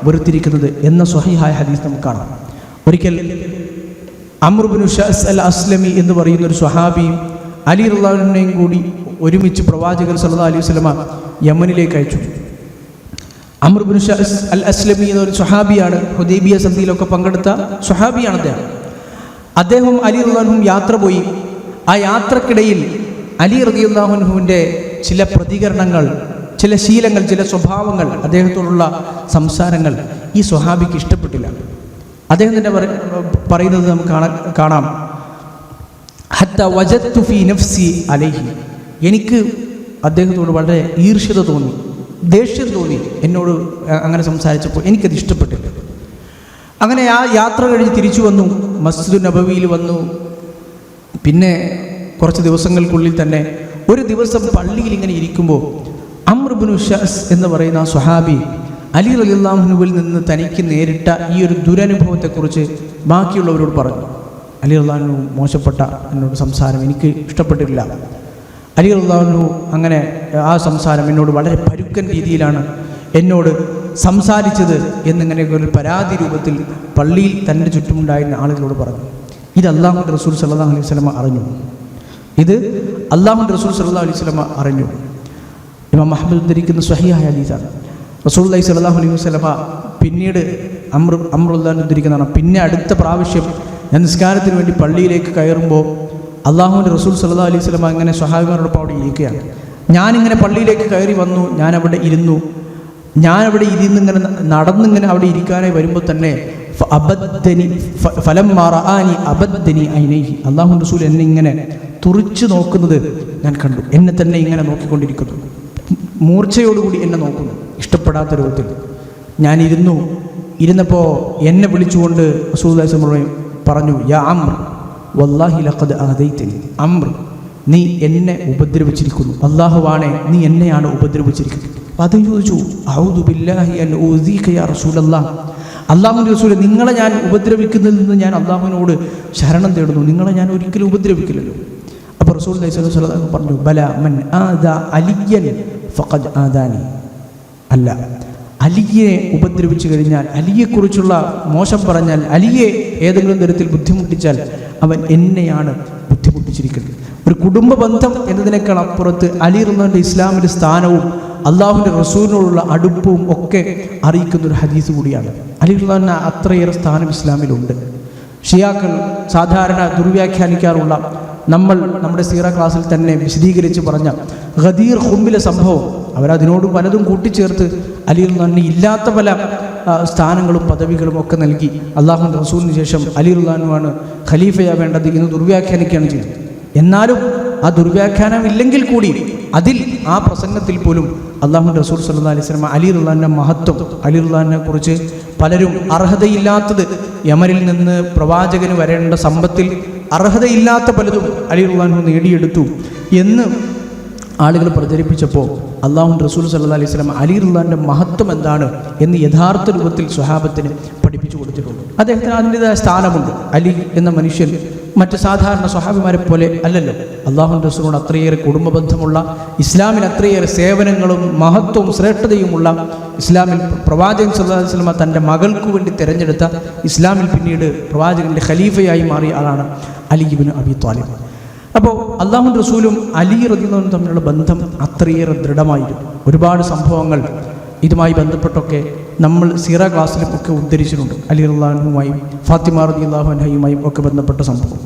വെറുത്തിരിക്കുന്നത് എന്ന സ്വഹീഹായ ഹദീസ് നമുക്ക് കാണാം. ഒരിക്കൽ അംർ ഇബ്നു ശഅസ് അൽ അസ്ലമി എന്ന് പറയുന്ന ഒരു സ്വഹാബിയും അലി റളിയല്ലാഹു അൻഹുവിനെയും കൂടി ഒരുമിച്ച് പ്രവാചകൻ സല്ലല്ലാഹു അലൈഹി വസല്ലം യമനിലേക്ക് അയച്ചു. അംർ ഇബ്നു ശഅസ് അൽ അസ്ലമി എന്നൊരു സ്വഹാബിയാണ്, ഹുദൈബിയ സന്ധിയിലൊക്കെ പങ്കെടുത്ത സ്വഹാബിയാണ് അദ്ദേഹം അലി റളിയല്ലാഹു അൻഹു യാത്ര പോയി. ആ യാത്രക്കിടയിൽ അലി റളിയല്ലാഹു അൻഹുവിൻ്റെ ചില പ്രതികരണങ്ങൾ, ചില ശീലങ്ങൾ, ചില സ്വഭാവങ്ങൾ, അദ്ദേഹത്തോടുള്ള സംസാരങ്ങൾ ഈ സ്വഹാബിക്ക് ഇഷ്ടപ്പെട്ടില്ല. അദ്ദേഹം തന്നെ പറയുന്നത് നമുക്ക് കാണാം, ഹത്ത വജദ്തു ഫീ നഫ്സി അലൈഹി, എനിക്ക് അദ്ദേഹത്തോട് വളരെ ഈർഷ്യത തോന്നി, ദേഷ്യം തോന്നി. എന്നോട് അങ്ങനെ സംസാരിച്ചപ്പോൾ എനിക്കത് ഇഷ്ടപ്പെട്ടില്ല. അങ്ങനെ ആ യാത്ര കഴിഞ്ഞ് തിരിച്ചു വന്നു, മസ്ജിദ് നബവിയിൽ വന്നു. പിന്നെ കുറച്ച് ദിവസങ്ങൾക്കുള്ളിൽ തന്നെ ഒരു ദിവസം പള്ളിയിൽ ഇങ്ങനെ ഇരിക്കുമ്പോൾ അംർ ഇബ്നു ശഅസ് എന്ന് പറയുന്ന ആ സ്വഹാബി അലി റളിയല്ലാഹു അൻഹുവിൽ നിന്ന് തനിക്ക് നേരിട്ട ഈ ഒരു ദുരനുഭവത്തെക്കുറിച്ച് ബാക്കിയുള്ളവരോട് പറഞ്ഞു. അലി റളിയല്ലാഹു അൻഹു മോശപ്പെട്ട എന്നോട് സംസാരം എനിക്ക് ഇഷ്ടപ്പെട്ടിട്ടില്ല. അലി റളിയല്ലാഹു അൻഹു അങ്ങനെ ആ സംസാരം എന്നോട് വളരെ പരുക്കൻ രീതിയിലാണ് എന്നോട് സംസാരിച്ചത് എന്നിങ്ങനെ ഒരു പരാതി രൂപത്തിൽ പള്ളിയിൽ തൻ്റെ ചുറ്റുമുണ്ടായിരുന്ന ആളുകളോട് പറഞ്ഞു. ഇത് അല്ലാഹുവിൻ്റെ റസൂൽ സല്ലല്ലാഹു അലൈഹി വസല്ലമ അറിഞ്ഞു. ഇത് അല്ലാഹുവിൻ്റെ റസൂൽ സല്ലല്ലാഹു അലൈഹി വസല്ലമ അറിഞ്ഞു. ഇമാം അഹ്മദ് ഉദ്ധരിക്കുന്ന സ്വഹീഹായ ഹദീസാണ്. റസൂലുള്ളാഹി സ്വല്ലല്ലാഹു അലൈഹി വസല്ലമ പിന്നീട് അംറുല്ലാഹി ഉദ്ധരിക്കുന്നതാണ്, പിന്നെ അടുത്ത പ്രാവശ്യം ഞാൻ നിസ്കാരത്തിന് വേണ്ടി പള്ളിയിലേക്ക് കയറുമ്പോൾ അല്ലാഹുവിൻ്റെ റസൂൽ സല്ലല്ലാഹു അലൈഹി വസല്ലമ അങ്ങനെ സ്വഹാബിമാരോടൊപ്പം അവിടെ ഇരിക്കുകയാണ്. ഞാനിങ്ങനെ പള്ളിയിലേക്ക് കയറി വന്നു, ഞാനവിടെ ഇരുന്നു. ഞാനവിടെ ഇരുന്നിങ്ങനെ നടന്നിങ്ങനെ അവിടെ ഇരിക്കാനായി വരുമ്പോൾ തന്നെ അല്ലാഹുവിൻ്റെ റസൂൽ എന്നെ ഇങ്ങനെ തുറിച്ചു നോക്കുന്നത് ഞാൻ കണ്ടു. എന്നെ തന്നെ ഇങ്ങനെ നോക്കിക്കൊണ്ടിരിക്കുന്നു, മൂർച്ചയോടുകൂടി എന്നെ നോക്കുന്നു, ഇഷ്ടപ്പെടാത്ത രൂപത്തിൽ. ഞാൻ ഇരുന്നപ്പോൾ എന്നെ വിളിച്ചുകൊണ്ട് റസൂലുള്ളാഹി സ്വല്ലല്ലാഹു അലൈഹി വസല്ലം പറഞ്ഞു, യാ അംർ വല്ലാഹി ലഖദ് ആദൈതനി, അംർ നീ എന്നെ ഉപദ്രവിച്ചിരിക്കുന്നു, അല്ലാഹുവാണേ നീ എന്നെയാണ് ഉപദ്രവിച്ചിരിക്കുന്നത്. അത് ചോദിച്ചു, അഊദു ബില്ലാഹി അൻ ഊദീക യാ റസൂലല്ലാഹ്, അല്ലാഹുവിൻ്റെ റസൂലെ നിങ്ങളെ ഞാൻ ഉപദ്രവിക്കുന്നതിൽ നിന്ന് ഞാൻ അല്ലാഹുവിനോട് ശരണം തേടുന്നു, നിങ്ങളെ ഞാൻ ഒരിക്കലും ഉപദ്രവിക്കില്ലല്ലോ. അപ്പോൾ റസൂലുള്ളാഹി സ്വല്ലല്ലാഹു അലൈഹി വസല്ലം പറഞ്ഞു, ബല മൻ ആദാ അലിയൻ ഫഖദ് ആദാനി, അല്ല, അലിയെ ഉപദ്രവിച്ചു കഴിഞ്ഞാൽ, അലിയെക്കുറിച്ചുള്ള മോശം പറഞ്ഞാൽ, അലിയെ ഏതെങ്കിലും തരത്തിൽ ബുദ്ധിമുട്ടിച്ചാൽ അവൻ എന്നെയാണ് ബുദ്ധിമുട്ടിച്ചിരിക്കുന്നത്. ഒരു കുടുംബ ബന്ധം എന്നതിനേക്കാൾ അപ്പുറത്ത് അലി റളിയല്ലാഹു ഇസ്ലാമിൻ്റെ സ്ഥാനവും അള്ളാഹുവിൻ്റെ റസൂലിനോടുള്ള അടുപ്പവും ഒക്കെ അറിയിക്കുന്നൊരു ഹദീസ് കൂടിയാണ്. അലി റളിയല്ലാഹു അത്രയേറെ സ്ഥാനം ഇസ്ലാമിലുണ്ട്. ഷിയാക്കൾ സാധാരണ ദുർവ്യാഖ്യാനിക്കാറുള്ള, നമ്മൾ നമ്മുടെ സീറ ക്ലാസ്സിൽ തന്നെ വിശദീകരിച്ച് പറഞ്ഞ ഗദീർ ഖുംബിലെ സംഭവം, അവരതിനോട് പലതും കൂട്ടിച്ചേർത്ത് അലി റളിയല്ലാഹു ഇല്ലാത്ത പല സ്ഥാനങ്ങളും പദവികളും ഒക്കെ നൽകി അള്ളാഹുവിൻ്റെ റസൂലിന് ശേഷം അലി റളിയല്ലാഹു ആണ് ഖലീഫയാവേണ്ടത് എന്ന് ദുർവ്യാഖ്യാനിക്കുകയാണ് ചെയ്തത്. എന്നാലും ആ ദുർവ്യാഖ്യാനം ഇല്ലെങ്കിൽ കൂടി അതിൽ ആ പ്രസംഗത്തിൽ പോലും അല്ലാഹുവിൻ്റെ റസൂൽ സല്ലല്ലാഹു അലൈഹി വസല്ലം അലി റളിയല്ലാഹുവിൻ്റെ മഹത്വം, അലി റളിയല്ലാഹുവിനെ കുറിച്ച് പലരും അർഹതയില്ലാത്തത്, യമനിൽ നിന്ന് പ്രവാചകന് വരേണ്ട സമ്പത്തിൽ അർഹതയില്ലാത്ത പലതും അലി റളിയല്ലാഹു നേടിയെടുത്തു എന്ന് ആളുകൾ പ്രചരിപ്പിച്ചപ്പോൾ അല്ലാഹുവിൻ്റെ റസൂൽ സല്ലല്ലാഹു അലൈഹി വസല്ലം അലി റളിയല്ലാഹുവിൻ്റെ മഹത്വം എന്താണ് എന്ന് യഥാർത്ഥ രൂപത്തിൽ സ്വഹാബത്തിന് പഠിപ്പിച്ചു കൊടുത്തിട്ടുണ്ട്. അദ്ദേഹത്തിന് അതിൻ്റെതായ സ്ഥാനമുണ്ട്. അലി എന്ന മനുഷ്യൻ മറ്റ് സാധാരണ സ്വഹാബിമാരെ പോലെ അല്ലല്ലോ. അല്ലാഹുവിൻ്റെ റസൂലിനോട് അത്രയേറെ കുടുംബബന്ധമുള്ള, ഇസ്ലാമിൽ അത്രയേറെ സേവനങ്ങളും മഹത്വവും ശ്രേഷ്ഠതയുമുള്ള, ഇസ്ലാമിൽ പ്രവാചകൻ സല്ലല്ലാഹു അലൈഹി വസല്ലം തൻ്റെ മകൾക്ക് വേണ്ടി തിരഞ്ഞെടുത്ത, ഇസ്ലാമിൽ പിന്നീട് പ്രവാചകൻ്റെ ഖലീഫയായി മാറിയ ആളാണ് അലി ഇബ്നു അബി ത്വാലിബ്. അപ്പോൾ അല്ലാഹുവിൻ്റെ റസൂലും അലി റളിയല്ലാഹു അൻഹു തമ്മിലുള്ള ബന്ധം അത്രയേറെ ദൃഢമായിരുന്നു. ഒരുപാട് സംഭവങ്ങൾ ഇതുമായി ബന്ധപ്പെട്ടൊക്കെ നമ്മൾ സീറ ക്ലാസ്സിലും ഒക്കെ ഉദ്ധരിച്ചിട്ടുണ്ട്. അലി റളിയല്ലാഹു അൻഹുമായും ഫാത്തിമ റളിയല്ലാഹു അൻഹയുമായും ഒക്കെ ബന്ധപ്പെട്ട സംഭവം.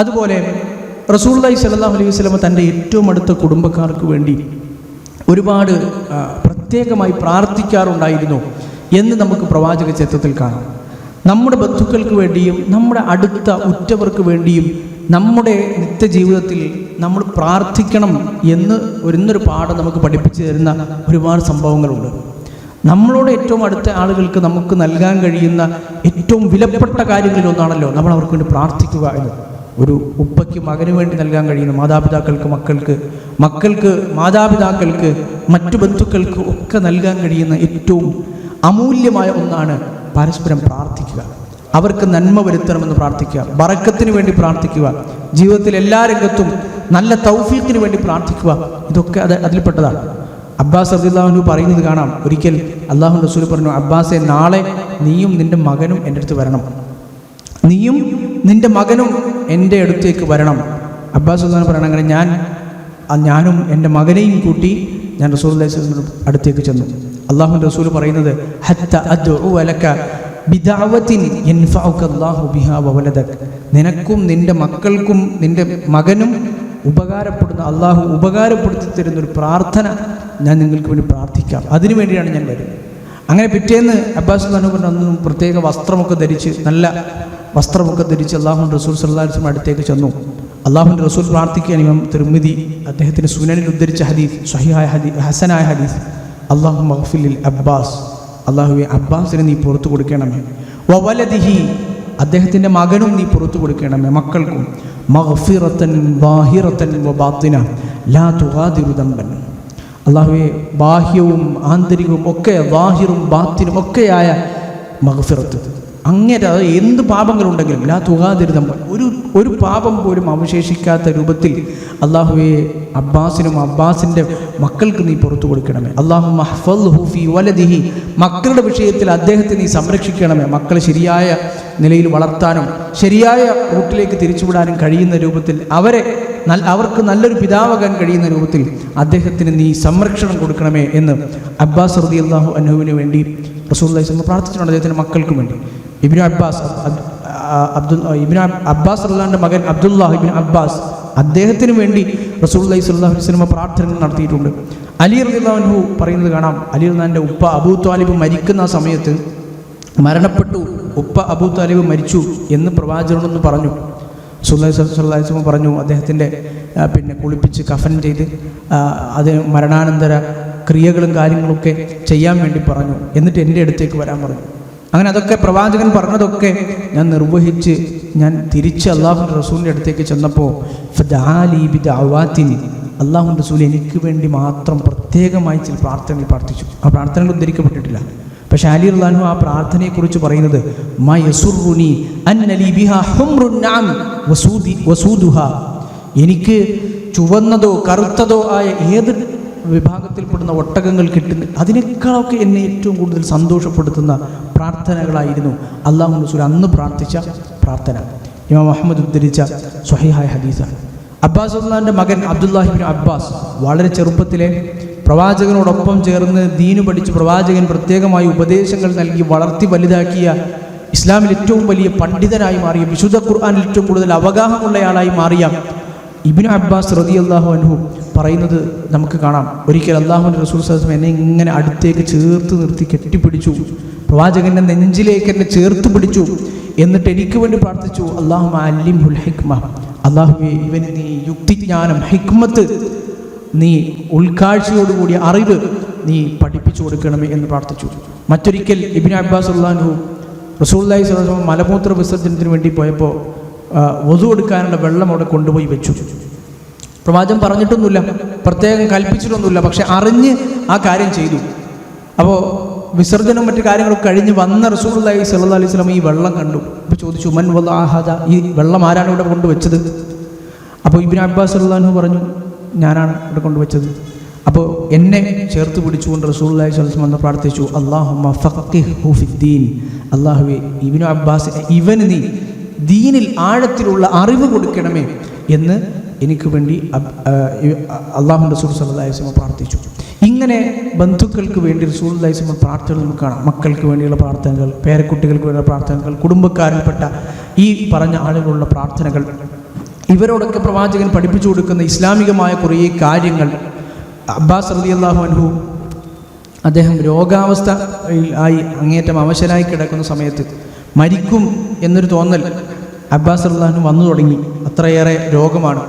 അതുപോലെ റസൂലുള്ളാഹി സ്വല്ലല്ലാഹു അലൈഹി വസല്ലം തൻ്റെ ഏറ്റവും അടുത്ത കുടുംബക്കാർക്ക് വേണ്ടി ഒരുപാട് പ്രത്യേകമായി പ്രാർത്ഥിക്കാറുണ്ടായിരുന്നു എന്ന് നമുക്ക് പ്രവാചക ചരിത്രത്തിൽ കാണാം. നമ്മുടെ ബന്ധുക്കൾക്ക് വേണ്ടിയും നമ്മുടെ അടുത്ത ഉറ്റവർക്ക് വേണ്ടിയും നമ്മുടെ നിത്യജീവിതത്തിൽ നമ്മൾ പ്രാർത്ഥിക്കണം എന്നൊരു പാഠം നമുക്ക് പഠിപ്പിച്ചു തരുന്ന ഒരുപാട് സംഭവങ്ങളുണ്ട്. നമ്മളോട് ഏറ്റവും അടുത്ത ആളുകൾക്ക് നമുക്ക് നൽകാൻ കഴിയുന്ന ഏറ്റവും വിലപ്പെട്ട കാര്യങ്ങളിൽ ഒന്നാണല്ലോ നമ്മൾ അവർക്ക് വേണ്ടി പ്രാർത്ഥിക്കുക എന്നത്. ഒരു ഉപ്പയ്ക്ക് മകന് വേണ്ടി നൽകാൻ കഴിയുന്ന, മാതാപിതാക്കൾക്ക് മക്കൾക്ക്, മക്കൾക്ക് മാതാപിതാക്കൾക്ക്, മറ്റു ബന്ധുക്കൾക്ക് ഒക്കെ നൽകാൻ കഴിയുന്ന ഏറ്റവും അമൂല്യമായ ഒന്നാണ് പരസ്പരം പ്രാർത്ഥിക്കുക. അവർക്ക് നന്മ വരുത്തണമെന്ന് പ്രാർത്ഥിക്കുക, ബറക്കത്തിന് വേണ്ടി പ്രാർത്ഥിക്കുക, ജീവിതത്തിൽ എല്ലാ രംഗത്തും നല്ല തൗഫീഖിന് വേണ്ടി പ്രാർത്ഥിക്കുക. ഇതൊക്കെ അതിൽപ്പെട്ടതാണ്. അബ്ബാസ് റളിയല്ലാഹു അൻഹു പറയുന്നത് കാണാം. ഒരിക്കൽ അല്ലാഹുവിൻ്റെ റസൂൽ പറഞ്ഞു, അബ്ബാസെ, നാളെ നീയും നിൻ്റെ മകനും എൻ്റെ അടുത്ത് വരണം, നീയും നിൻ്റെ മകനും എൻ്റെ അടുത്തേക്ക് വരണം. അബ്ബാസ് റളിയല്ലാഹു പറയണം, അങ്ങനെ ഞാനും എൻ്റെ മകനെയും കൂട്ടി ഞാൻ റസൂലുള്ളാഹി സ്വല്ലല്ലാഹു അലൈഹി വസല്ലം അടുത്തേക്ക് ചെന്നു. അല്ലാഹുവിൻ്റെ റസൂൽ പറയുന്നത്, ഹത്ത അദ്ഉ ലക ബിദഅവത്തിൻ യൻഫഉക അല്ലാഹു ബിഹാ വവലദക, നിനക്കും നിൻ്റെ മക്കൾക്കും നിൻ്റെ മകനും ഉപകാരപ്പെടുന്ന, അള്ളാഹു ഉപകാരപ്പെടുത്തി തരുന്നൊരു പ്രാർത്ഥന ഞാൻ നിങ്ങൾക്ക് വേണ്ടി പ്രാർത്ഥിക്കാം, അതിനു വേണ്ടിയാണ് ഞാൻ വരുന്നത്. അങ്ങനെ പിറ്റേന്ന് അബ്ബാസ് പറഞ്ഞു, അന്നും പ്രത്യേക വസ്ത്രമൊക്കെ ധരിച്ച്, നല്ല വസ്ത്രമൊക്കെ ധരിച്ച് അല്ലാഹുവിൻ്റെ റസൂൽ സല്ലല്ലാഹു അലൈഹി വസല്ലം അടുത്തേക്ക് ചെന്നു. അല്ലാഹുവിൻ്റെ റസൂൽ പ്രാർത്ഥിക്കാൻ ഇമാം തിർമിദി അദ്ദേഹത്തിന് സുനനിൽ ഉദ്ധരിച്ച ഹദീസ്, സ്വഹീഹായ ഹദീസ്, ഹസനായ ഹദീസ്, അല്ലാഹുമ്മ ഗ്ഫിർ ലിൽ അബ്ബാസ്, അല്ലാഹുവേ അബ്ബാസിന് നീ പുറത്തു കൊടുക്കണമേ, വവലദിഹി, അദ്ദേഹത്തിൻ്റെ മകനും നീ പുറത്തു കൊടുക്കണമേ, മക്കൾക്കും, മഗ്ഫിറത്തൻ വാഹിറത്തൻ വബാത്തിന ലാ തുഗാദിറു ദംബൻ, അള്ളാഹുവെ ബാഹ്യവും ആന്തരികവും ഒക്കെ ളാഹിറും ബാത്തിനും ഒക്കെയായ മഗ്ഫിറത്ത്, അങ്ങനെ എന്ത് പാപങ്ങളുണ്ടെങ്കിലും ലാ തുഗാദിർദം, ഒരു പാപം പോലും അവശേഷിക്കാത്ത രൂപത്തിൽ അള്ളാഹുവെ അബ്ബാസിനും അബ്ബാസിൻ്റെ മക്കൾക്ക് നീ പുറത്തു കൊടുക്കണമേ. അല്ലാഹുമ്മ ഹ്ഫദ്ഹു ഫീ വലദിഹി, മക്കളുടെ വിഷയത്തിൽ അദ്ദേഹത്തെ നീ സംരക്ഷിക്കണമേ. മക്കളെ ശരിയായ നിലയിൽ വളർത്താനും ശരിയായ റൂട്ടിലേക്ക് തിരിച്ചുവിടാനും കഴിയുന്ന രൂപത്തിൽ അവർക്ക് നല്ലൊരു പിതാവാകാൻ കഴിയുന്ന രൂപത്തിൽ അദ്ദേഹത്തിന് നീ സംരക്ഷണം കൊടുക്കണമേ എന്ന് അബ്ബാസ് റളിയല്ലാഹു അൻഹുവിന് വേണ്ടി റസൂലുള്ളാഹി സ്വല്ലല്ലാഹു അലൈഹി വസല്ലം പ്രാർത്ഥിച്ചിട്ടുണ്ട്, അദ്ദേഹത്തിൻ്റെ മക്കൾക്കും വേണ്ടി. ഇബ്നു അബ്ബാസ് റളിയല്ലാഹുവിൻ്റെ മകൻ അബ്ദുല്ലാഹ് ഇബ്നു അബ്ബാസ്, അദ്ദേഹത്തിന് വേണ്ടി റസൂലുള്ളാഹി സ്വല്ലല്ലാഹു അലൈഹി വസല്ലം പ്രാർത്ഥനകൾ നടത്തിയിട്ടുണ്ട്. അലി റളിയല്ലാഹു അൻഹു പറയുന്നത് കാണാം, അലി റളിയല്ലാഹുവിൻ്റെ ഉപ്പ അബൂ ത്വാലിബ് മരിക്കുന്ന സമയത്ത് മരണപ്പെട്ടു, ഉപ്പ അബൂ ത്വാലിബ് മരിച്ചു എന്ന് പ്രവാചകനൊന്ന് പറഞ്ഞു. റസൂലുള്ളാഹി സ്വല്ലല്ലാഹു അലൈഹി വസല്ലം പറഞ്ഞു, അദ്ദേഹത്തിൻ്റെ കുളിപ്പിച്ച് കഫൻ ചെയ്ത് അത് മരണാനന്തര ക്രിയകളും കാര്യങ്ങളൊക്കെ ചെയ്യാൻ വേണ്ടി പറഞ്ഞു. എന്നിട്ട് എൻ്റെ അടുത്തേക്ക് വരാൻ പറഞ്ഞു. അങ്ങനെ അതൊക്കെ പ്രവാചകൻ പറഞ്ഞതൊക്കെ ഞാൻ നിർവഹിച്ച് ഞാൻ തിരിച്ച് അള്ളാഹുവിൻ്റെ റസൂലിൻ്റെ അടുത്തേക്ക് ചെന്നപ്പോൾ അള്ളാഹുവിൻ്റെ റസൂൽ എനിക്ക് വേണ്ടി മാത്രം പ്രത്യേകമായി ചില പ്രാർത്ഥനകൾ പ്രാർത്ഥിച്ചു. ആ പ്രാർത്ഥനകൾ ഉദ്ധരിക്കപ്പെട്ടിട്ടില്ല. പക്ഷേ അലി റളിയല്ലാഹു അൻഹു ആ പ്രാർത്ഥനയെക്കുറിച്ച് പറയുന്നത് മാ യസുറുനി അന്നലി ബിഹാ ഹുംറുൻ നഅം വസൂദുഹാ, എനിക്ക് ചുവന്നതോ കറുത്തതോ ആയ ഏത് വിഭാഗത്തിൽപ്പെടുന്ന ഒട്ടകങ്ങൾ കിട്ടുന്ന അതിനേക്കാളൊക്കെ എന്നെ ഏറ്റവും കൂടുതൽ സന്തോഷപ്പെടുത്തുന്ന പ്രാർത്ഥനകളായിരുന്നു അല്ലാഹു റസൂൽ അന്ന് പ്രാർത്ഥിച്ച പ്രാർത്ഥന. ഇമാം അഹ്മദ് ഉദ്ധരിച്ച സ്വഹീഹായ ഹദീസാണ്. അബ്ബാസ് റളിയല്ലാഹുവിൻ്റെ മകൻ അബ്ദുല്ലാഹി ഇബ്നു അബ്ബാസ് വളരെ ചെറുപ്പത്തിലെ പ്രവാചകനോടൊപ്പം ചേർന്ന് ദീന് പഠിച്ച് പ്രവാചകൻ പ്രത്യേകമായി ഉപദേശങ്ങൾ നൽകി വളർത്തി വലുതാക്കിയ ഇസ്ലാമിൽ ഏറ്റവും വലിയ പണ്ഡിതനായി മാറിയ, വിശുദ്ധ ഖുർആനിൽ ഏറ്റവും കൂടുതൽ അവഗാഹമുള്ളയാളായി മാറിയ ഇബ്നു അബ്ബാസ് റളിയല്ലാഹു അൻഹു പറയുന്നത് നമുക്ക് കാണാം. ഒരിക്കൽ അല്ലാഹുവിൻ്റെ റസൂൽ സല്ലല്ലാഹു അലൈഹി വസല്ലം എന്നെ ഇങ്ങനെ അടുത്തേക്ക് ചേർത്ത് നിർത്തി കെട്ടിപ്പിടിച്ചു, പ്രവാചകൻ്റെ നെഞ്ചിലേക്ക് എന്നെ ചേർത്ത് പിടിച്ചു. എന്നിട്ട് എനിക്ക് വേണ്ടി പ്രാർത്ഥിച്ചു, അല്ലാഹുമ്മ അല്ലിംഹുൽ ഹിക്മ, അല്ലാഹുവേ ഇവന് നീ യുക്തിജ്ഞാനം, ഹിക്മത്ത്, നീ ഉൾക്കാഴ്ചയോടുകൂടിയ അറിവ് നീ പഠിപ്പിച്ചു കൊടുക്കണമേ എന്ന് പ്രാർത്ഥിച്ചു. മറ്റൊരിക്കൽ ഇബ്നു അബ്ബാസ് റളിയല്ലാഹു അൻഹു റസൂലുള്ളാഹി സ്വല്ലല്ലാഹു അലൈഹി വസല്ലം മലമൂത്ര വിസർജനത്തിന് വേണ്ടി പോയപ്പോൾ വദു എടുക്കാനുള്ള വെള്ളം അവിടെ കൊണ്ടുപോയി വെച്ചു. പ്രവാചകൻ പറഞ്ഞിട്ടൊന്നുമില്ല, പ്രത്യേകം കൽപ്പിച്ചിട്ടൊന്നുമില്ല, പക്ഷെ അറിഞ്ഞ് ആ കാര്യം ചെയ്തു. അപ്പോൾ വിസർജനം മറ്റു കാര്യങ്ങളൊക്കെ കഴിഞ്ഞ് വന്ന റസൂലുള്ളാഹി സ്വല്ലല്ലാഹു അലൈഹി വസല്ലം ഈ വെള്ളം കണ്ടു. അപ്പോൾ ചോദിച്ചു, മൻ വദഅ ഹാദാ, ഈ വെള്ളം ആരാണ് ഇവിടെ കൊണ്ടുവച്ചത്? അപ്പോൾ ഇബ്നു അബ്ബാസ് റളിയല്ലാഹു അൻഹു പറഞ്ഞു, ഞാനാണ് ഇവിടെ കൊണ്ടുവച്ചത്. അപ്പോൾ എന്നെ ചേർത്ത് പിടിച്ചുകൊണ്ട് റസൂലുള്ളാഹി സ്വല്ലല്ലാഹു അലൈഹി വസല്ലം പ്രാർത്ഥിച്ചു, അല്ലാഹുമ്മ ഫഖിഹ്ഹു ഫിദ്ദീൻ, അല്ലാഹുവേ ഇബ്നു അബ്ബാസ് ഇവന് നീ ദീനിൽ ആഴത്തിലുള്ള അറിവ് കൊടുക്കണമേ എന്ന് എനിക്ക് വേണ്ടി അല്ലാഹുവിൻ്റെ റസൂൽ സ്വല്ലല്ലാഹു അലൈഹി വസല്ലം പ്രാർത്ഥിച്ചു. ഇങ്ങനെ ബന്ധുക്കൾക്ക് വേണ്ടി റസൂലുള്ളാഹി സ്വല്ലല്ലാഹു അലൈഹി വസല്ലം പ്രാർത്ഥനകൾ നമുക്ക് കാണാം. മക്കൾക്ക് വേണ്ടിയുള്ള പ്രാർത്ഥനകൾ, പേരക്കുട്ടികൾക്ക് വേണ്ടിയുള്ള പ്രാർത്ഥനകൾ, കുടുംബക്കാരിൽപ്പെട്ട ഈ പറഞ്ഞ ആളുകളുള്ള പ്രാർത്ഥനകൾ, ഇവരോടൊക്കെ പ്രവാചകൻ പഠിപ്പിച്ചു കൊടുക്കുന്ന ഇസ്ലാമികമായ കുറേ കാര്യങ്ങൾ. അബ്ബാസ് റളിയല്ലാഹു അൻഹു അദ്ദേഹം രോഗാവസ്ഥ ആയി അങ്ങേറ്റം അവശനായി കിടക്കുന്ന സമയത്ത് മരിക്കും എന്നൊരു തോന്നൽ അബ്ബാസ് റളിയല്ലാഹു അൻഹു വന്നു തുടങ്ങി. അത്രയേറെ രോഗമാണ്.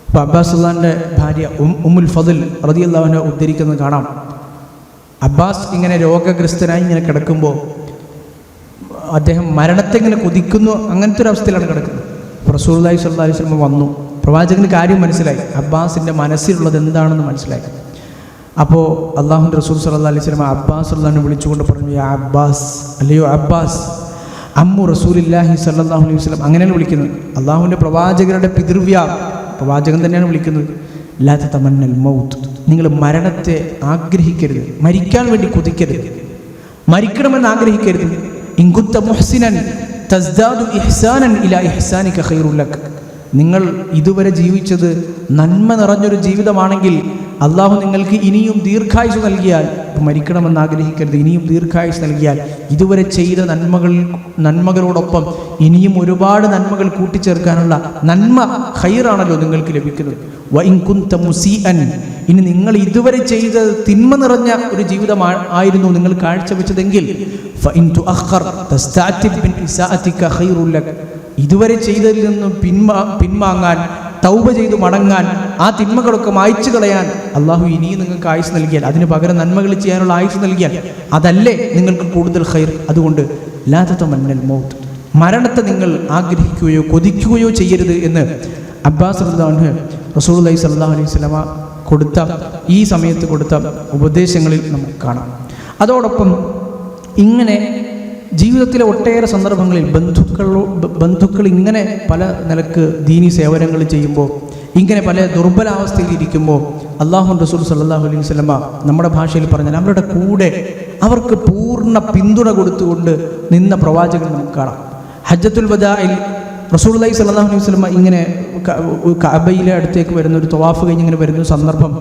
അപ്പോൾ അബ്ബാസ് റളിയല്ലാഹുവിൻ്റെ ഭാര്യ ഉമ്മുൽ ഫദ്ൽ റളിയല്ലാഹു അൻഹ ഉദ്ധരിക്കുന്നത് കാണാം. അബ്ബാസ് ഇങ്ങനെ രോഗഗ്രസ്തനായി ഇങ്ങനെ കിടക്കുമ്പോൾ അദ്ദേഹം മരണത്തെ ഇങ്ങനെ കൊതിക്കുന്നു, അങ്ങനത്തെ ഒരു അവസ്ഥയിലാണ് കിടക്കുന്നത്. റസൂലുള്ളാഹി സ്വല്ലല്ലാഹു അലൈഹി വസല്ലം വന്നു. പ്രവാചകന് കാര്യം മനസ്സിലായി, അബ്ബാസിൻ്റെ മനസ്സിലുള്ളത് എന്താണെന്ന് മനസ്സിലായി. അപ്പോൾ അല്ലാഹുവിൻ്റെ റസൂൽ സ്വല്ലല്ലാഹു അലൈഹി വസല്ലം അബ്ബാസ് റളിയല്ലാഹു വിളിച്ചുകൊണ്ട് പറഞ്ഞു, യാ അബ്ബാസ്, അല്ലയോ അബ്ബാസ്, അമ്മു റസൂലില്ലാഹി സ്വല്ലല്ലാഹു അലൈഹി വസല്ലം, അങ്ങനെയാണ് വിളിക്കുന്നത്. അല്ലാഹുവിൻ്റെ പ്രവാചകരുടെ പിതൃവ്യ, പ്രവാചകൻ തന്നെയാണ് വിളിക്കുന്നത്. ലാ തതമന്നൽ മൗത്ത്, നിങ്ങൾ മരണത്തെ ആഗ്രഹിക്കരുത്, മരിക്കാൻ വേണ്ടി കൊതിക്കരുത്, മരിക്കണമെന്ന് ആഗ്രഹിക്കരുത്. ഇൻ കുന്ത മുഹ്സിനൻ തസ്ദാദു ഇഹ്സാനൻ ഇലാ ഇഹ്സാനിക ഖൈറുൽ ലക്, നിങ്ങൾ ഇതുവരെ ജീവിച്ചത് നന്മ നിറഞ്ഞൊരു ജീവിതമാണെങ്കിൽ അള്ളാഹു നിങ്ങൾക്ക് ഇനിയും ദീർഘായുസ് നൽകിയാൽ, മരിക്കണമെന്ന് ആഗ്രഹിക്കരുത്, ഇനിയും ദീർഘായുസ് നൽകിയാൽ ഇതുവരെ ചെയ്ത നന്മകളോടൊപ്പം ഇനിയും ഒരുപാട് നന്മകൾ കൂട്ടിച്ചേർക്കാനുള്ള നന്മ ഖൈറാണല്ലോ നിങ്ങൾക്ക് ലഭിക്കുന്നത്. വഇൻ കുന്ത മുസീഅൻ, ഇനി നിങ്ങൾ ഇതുവരെ ചെയ്ത തിന്മ നിറഞ്ഞ ഒരു ജീവിതമായിരുന്നു നിങ്ങൾ കാഴ്ചവെച്ചതെങ്കിൽ ഫഇൻ തുഅഖർ തസ്തഅതിബ് ബിൻ ഇസാഅതിക ഖൈറുൽ ലക്, ഇതുവരെ ചെയ്തതിൽ നിന്നും പിന്മാങ്ങാൻ, തൗബ ചെയ്ത് മടങ്ങാൻ, ആ തിന്മകളൊക്കെ മായ്ച്ചു കളയാൻ അള്ളാഹു ഇനിയും നിങ്ങൾക്ക് ആയുസ് നൽകിയാൽ, അതിന് പകരം നന്മകൾ ചെയ്യാനുള്ള ആയുസ് നൽകിയാൽ അതല്ലേ നിങ്ങൾക്ക് കൂടുതൽ ഖൈർ. അതുകൊണ്ട് ലാ തതമന്നൽ മൗത്ത്, മരണത്തെ നിങ്ങൾ ആഗ്രഹിക്കുകയോ കൊതിക്കുകയോ ചെയ്യരുത് എന്ന് അബ്ബാസ് റളിയല്ലാഹു അൻഹു റസൂലുള്ളാഹി സ്വല്ലല്ലാഹു അലൈഹി വസല്ലമ കൊടുത്ത ഈ സമയത്ത് കൊടുത്ത ഉപദേശങ്ങളിൽ നമുക്ക് കാണാം. അതോടൊപ്പം ഇങ്ങനെ ജീവിതത്തിലെ ഒട്ടേറെ സന്ദർഭങ്ങളിൽ ബന്ധുക്കൾ ഇങ്ങനെ പല നിലക്ക് ദീനി സേവനങ്ങൾ ചെയ്യുമ്പോൾ, ഇങ്ങനെ പല ദുർബലാവസ്ഥയിലിരിക്കുമ്പോൾ അല്ലാഹു റസൂൽ സല്ലല്ലാഹു അലൈഹി വസല്ലമ നമ്മുടെ ഭാഷയിൽ പറഞ്ഞാൽ അവരുടെ കൂടെ അവർക്ക് പൂർണ്ണ പിന്തുണ കൊടുത്തുകൊണ്ട് നിന്ന പ്രവാചകൻ നമുക്ക് കാണാം. ഹജ്ജത്തുൽ വദാഇൽ റസൂലുള്ളാഹി സ്വല്ലല്ലാഹു അലൈഹി വസല്ലമ ഇങ്ങനെ കഅബയിലെ അടുത്തേക്ക് വരുന്ന ഒരു തവാഫ് കഴിഞ്ഞ് ഇങ്ങനെ വരുന്ന സന്ദർഭം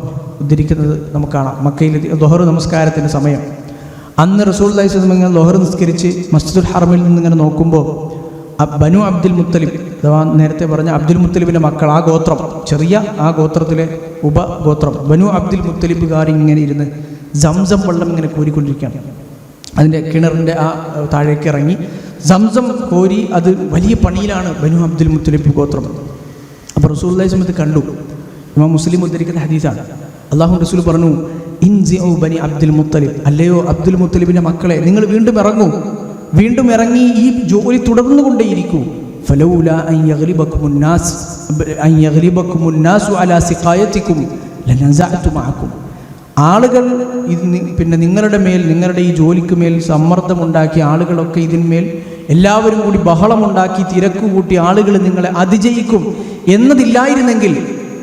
ഉദ്ധരിക്കുന്നത് നമുക്ക് കാണാം. മക്കയിൽ ദുഹർ നമസ്കാരത്തിൻ്റെ സമയം, അന്ന് റസൂലുള്ളാഹി സ്വല്ലല്ലാഹു അലൈഹി വസല്ലമ ദുഹർ നിസ്കരിച്ച് മസ്ജിദുൽ ഹറമിൽ നിന്ന് ഇങ്ങനെ നോക്കുമ്പോൾ ബനു അബ്ദുൽ മുത്തലിബ്, അഥവാ നേരത്തെ പറഞ്ഞ അബ്ദുൽ മുത്തലിബിൻ്റെ മക്കൾ, ആ ഗോത്രം, ചെറിയ ആ ഗോത്രത്തിലെ ഉപഗോത്രം ബനു അബ്ദുൽ മുത്തലിബുകാർ ഇങ്ങനെ ഇരുന്ന് സംസം വെള്ളം ഇങ്ങനെ കോരിക്കൊണ്ടിരിക്കുകയാണ്. അതിൻ്റെ കിണറിൻ്റെ ആ താഴേക്ക് ഇറങ്ങി സംസം കോരി, അത് വലിയ പണിയിലാണ് ബനു അബ്ദുൽ മുത്തലിബ് ഗോത്രം. അപ്പോൾ റസൂലുള്ളാഹി സമയത്ത് കണ്ടു. ഇമാം മുസ്ലിം ഉദ്ധരിക്കുന്ന ഹദീസാണ്. അല്ലാഹു റസൂൽ പറഞ്ഞു, ഇൻസിഉ ബനി അബ്ദുൽ മുത്തലിബ്, അല്ലയോ അബ്ദുൽ മുത്തലിബിൻ്റെ മക്കളെ, നിങ്ങൾ വീണ്ടും ഇറങ്ങൂ, വീണ്ടും ഇറങ്ങി ഈ ജോലി തുടർന്നു കൊണ്ടേയിരിക്കൂ. ഫലൗലാ അൻ യഗ്ലിബകുമുൻ നാസു അലാ സിഖായതികും ലനസഅതു മഅകും. ആളുകൾ പിന്നെ നിങ്ങളുടെ മേൽ, നിങ്ങളുടെ ഈ ജോലിക്ക് മേൽ സമ്മർദ്ദമുണ്ടാക്കി ആളുകളൊക്കെ ഇതിന്മേൽ എല്ലാവരും കൂടി ബഹളമുണ്ടാക്കി തിരക്കുകൂട്ടി ആളുകൾ നിങ്ങളെ അതിജയിക്കും എന്നതില്ലായിരുന്നെങ്കിൽ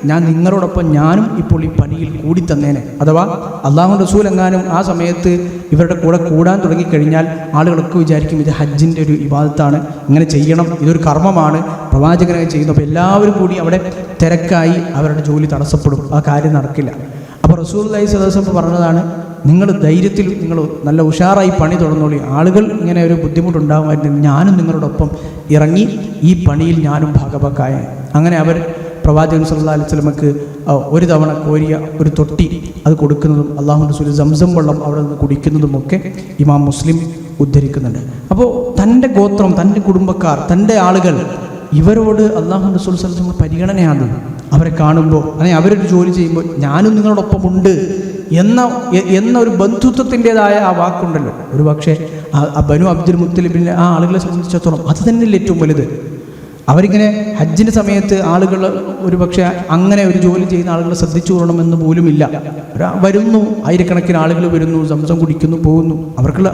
ഞാൻ നിങ്ങളോടൊപ്പം ഞാനും ഇപ്പോൾ ഈ പണിയിൽ കൂടി തന്നേനെ. അഥവാ അല്ലാഹു റസൂൽ എങ്ങാനും ആ സമയത്ത് ഇവരുടെ കൂടെ കൂടാൻ തുടങ്ങിക്കഴിഞ്ഞാൽ ആളുകളൊക്കെ വിചാരിക്കും ഇത് ഹജ്ജിൻ്റെ ഒരു ഇബാദത്താണ്, ഇങ്ങനെ ചെയ്യണം, ഇതൊരു കർമ്മമാണ്, പ്രവാചകനായി ചെയ്യുന്നു. അപ്പോൾ എല്ലാവരും കൂടി അവിടെ തിരക്കായി അവരുടെ ജോലി തടസ്സപ്പെടും, ആ കാര്യം നടക്കില്ല. അപ്പോൾ റസൂലുള്ളാഹി സ്വല്ലല്ലാഹു അലൈഹി വസല്ലം പറഞ്ഞതാണ്, നിങ്ങൾ ധൈര്യത്തിൽ നിങ്ങൾ നല്ല ഉഷാറായി പണി തുടർന്നോളി, ആളുകൾ ഇങ്ങനെ ഒരു ബുദ്ധിമുട്ടുണ്ടാകുമായിരുന്നു, ഞാനും നിങ്ങളോടൊപ്പം ഇറങ്ങി ഈ പണിയിൽ ഞാനും ഭാഗഭാക്കായ. അങ്ങനെ അവർ പ്രവാചകൻ സല്ലല്ലാഹു അലൈഹി വസല്ലമക്ക് ഒരു തവണ കോരിയ ഒരു തൊട്ടി അത് കൊടുക്കുന്നതും അല്ലാഹു റസൂൽ സംസം വെള്ളം അവിടെ നിന്ന് കുടിക്കുന്നതുമൊക്കെ ഇമാം മുസ്ലിം ഉദ്ധരിക്കുന്നുണ്ട്. അപ്പോൾ തൻ്റെ ഗോത്രം, തൻ്റെ കുടുംബക്കാർ, തൻ്റെ ആളുകൾ, ഇവരോട് അല്ലാഹു റസൂൽ സല്ലല്ലാഹു അലൈഹി വസല്ലം പരിഗണനയാണ്. അവരെ കാണുമ്പോൾ, അല്ലെങ്കിൽ അവരൊരു ജോലി ചെയ്യുമ്പോൾ ഞാനും നിങ്ങളോടൊപ്പം ഉണ്ട് എന്ന ഒരു ബന്ധുത്വത്തിൻ്റെതായ ആ വാക്കുണ്ടല്ലോ. ഒരു പക്ഷേ ആ ബനു അബ്ദുൽ മുത്തലിബിൻ്റെ ആ ആളുകളെ സംബന്ധിച്ചിടത്തോളം അത് തന്നെയല്ലേ ഏറ്റവും വലുത്. അവരിങ്ങനെ ഹജ്ജിൻ്റെ സമയത്ത് ആളുകൾ ഒരു പക്ഷേ അങ്ങനെ ഒരു ജോലി ചെയ്യുന്ന ആളുകളെ ശ്രദ്ധിച്ചു കൊള്ളണമെന്ന് പോലുമില്ല. വരുന്നു, ആയിരക്കണക്കിന് ആളുകൾ വരുന്നു, സംസം കുടിക്കുന്നു, പോകുന്നു,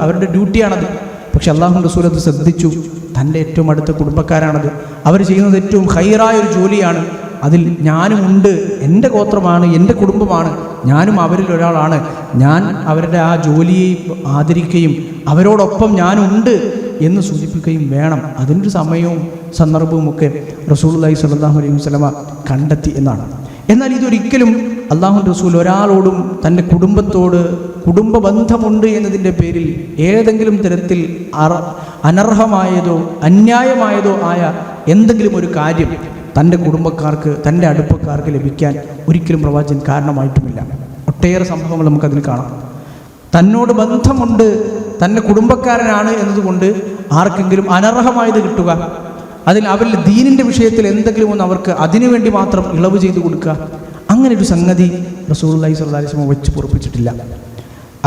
അവരുടെ ഡ്യൂട്ടിയാണത്. പക്ഷെ അല്ലാഹു റസൂൽ അത് ശ്രദ്ധിച്ചു. തൻ്റെ ഏറ്റവും അടുത്ത കുടുംബക്കാരാണത്, അവർ ചെയ്യുന്നത് ഏറ്റവും ഹൈറായ ഒരു ജോലിയാണ്, അതിൽ ഞാനും ഉണ്ട്, എൻ്റെ ഗോത്രമാണ്, എൻ്റെ കുടുംബമാണ്, ഞാനും അവരിൽ ഒരാളാണ്, ഞാൻ അവരുടെ ആ ജോലിയെ ആദരിക്കുകയും അവരോടൊപ്പം ഞാനുണ്ട് എന്ന് സൂചിപ്പിക്കുകയും വേണം. അതിൻ്റെ സമയവും സന്ദർഭവുമൊക്കെ റസൂലുള്ളാഹി സ്വല്ലല്ലാഹു അലൈഹി വസല്ലമ കണ്ടെത്തി എന്നാണ്. എന്നാൽ ഇതൊരിക്കലും അല്ലാഹു റസൂൽ ഒരാളോടും തൻ്റെ കുടുംബത്തോട് കുടുംബ ബന്ധമുണ്ട് എന്നതിൻ്റെ പേരിൽ ഏതെങ്കിലും തരത്തിൽ അനർഹമായതോ അന്യായമായതോ ആയ എന്തെങ്കിലും ഒരു കാര്യം തൻ്റെ കുടുംബക്കാർക്ക്, തൻ്റെ അടുപ്പക്കാർക്ക് ലഭിക്കാൻ ഒരിക്കലും പ്രവാചകൻ കാരണമായിട്ടുമില്ല. ഒട്ടേറെ സംഭവങ്ങൾ നമുക്കതിൽ കാണാം. തന്നോട് ബന്ധമുണ്ട്, തൻ്റെ കുടുംബക്കാരനാണ് എന്നതുകൊണ്ട് ആർക്കെങ്കിലും അനർഹമായത് കിട്ടുക, അതിൽ അവരിൽ ദീനിൻ്റെ വിഷയത്തിൽ എന്തെങ്കിലും ഒന്ന് അവർക്ക് അതിനുവേണ്ടി മാത്രം ഇളവ് ചെയ്തു കൊടുക്കുക, അങ്ങനെ ഒരു സംഗതി റസൂലുള്ളാഹി സ്വല്ലല്ലാഹു അലൈഹി വസല്ലം വെച്ച് പൊറുപ്പിച്ചിട്ടില്ല.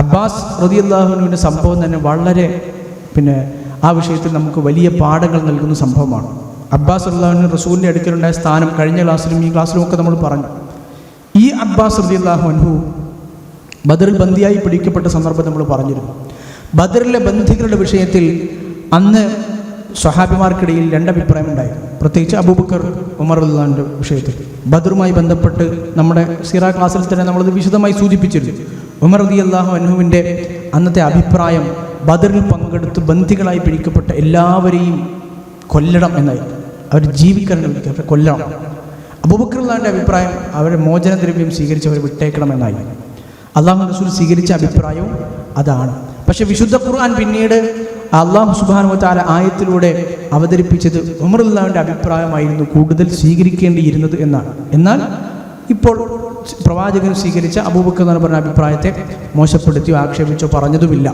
അബ്ബാസ് റളിയല്ലാഹു അൻഹുവിൻ്റെ സംഭവം തന്നെ വളരെ ആ വിഷയത്തിൽ നമുക്ക് വലിയ പാഠങ്ങൾ നൽകുന്ന സംഭവമാണ്. അബ്ബാസ് റളിയല്ലാഹു അൻഹു റസൂലിൻ്റെ അടുക്കലുണ്ടായ സ്ഥാനം കഴിഞ്ഞ ക്ലാസ്സിലും ഈ ക്ലാസ്സിലും ഒക്കെ നമ്മൾ പറഞ്ഞു. ഈ അബ്ബാസ് റളിയല്ലാഹു അൻഹു ബദറിൽ ബന്ദിയായി പിടിക്കപ്പെട്ട സന്ദർഭം നമ്മൾ പറഞ്ഞിരുന്നു. ബദറിലെ ബന്ദികളുടെ വിഷയത്തിൽ അന്ന് സ്വഹാബിമാർക്കിടയിൽ രണ്ടഭിപ്രായമുണ്ടായി, പ്രത്യേകിച്ച് അബൂബക്കർ ഉമർ റളിയല്ലാഹുവിൻ്റെ വിഷയത്തിൽ. ബദറുമായി ബന്ധപ്പെട്ട് നമ്മുടെ സീറ ക്ലാസ്സിൽ തന്നെ നമ്മളത് വിശദമായി സൂചിപ്പിച്ചിരുന്നു. ഉമർ റളിയല്ലാഹു അൻഹുവിൻ്റെ അന്നത്തെ അഭിപ്രായം ബദറിൽ പങ്കെടുത്ത് ബന്ദികളായി പിടിക്കപ്പെട്ട എല്ലാവരെയും കൊല്ലണം എന്നായിരുന്നു. അവർ ജീവിക്കണം, അവരെ കൊല്ലണം. അബൂബക്കർ റളിയല്ലാഹുവിൻ്റെ അഭിപ്രായം അവരെ മോചനദ്രവ്യം സ്വീകരിച്ച് അവരെ വിട്ടേക്കണമെന്നായി. അല്ലാഹു റസൂൽ സ്വീകരിച്ച അഭിപ്രായവും അതാണ്. പക്ഷെ വിശുദ്ധ ഖുർആൻ പിന്നീട് അല്ലാഹു സുബ്ഹാനഹു വ തആല ആയത്തിലൂടെ അവതരിപ്പിച്ചത് ഉമർ റളിയല്ലാഹുവിൻ്റെ അഭിപ്രായമായിരുന്നു കൂടുതൽ സ്വീകരിക്കേണ്ടിയിരുന്നത് എന്നാണ്. എന്നാൽ ഇപ്പോൾ പ്രവാചകൻ സ്വീകരിച്ച അബൂബക്കർ എന്ന് പറഞ്ഞ അഭിപ്രായത്തെ മോശപ്പെടുത്തിയോ ആക്ഷേപിച്ചോ പറഞ്ഞതുമില്ല.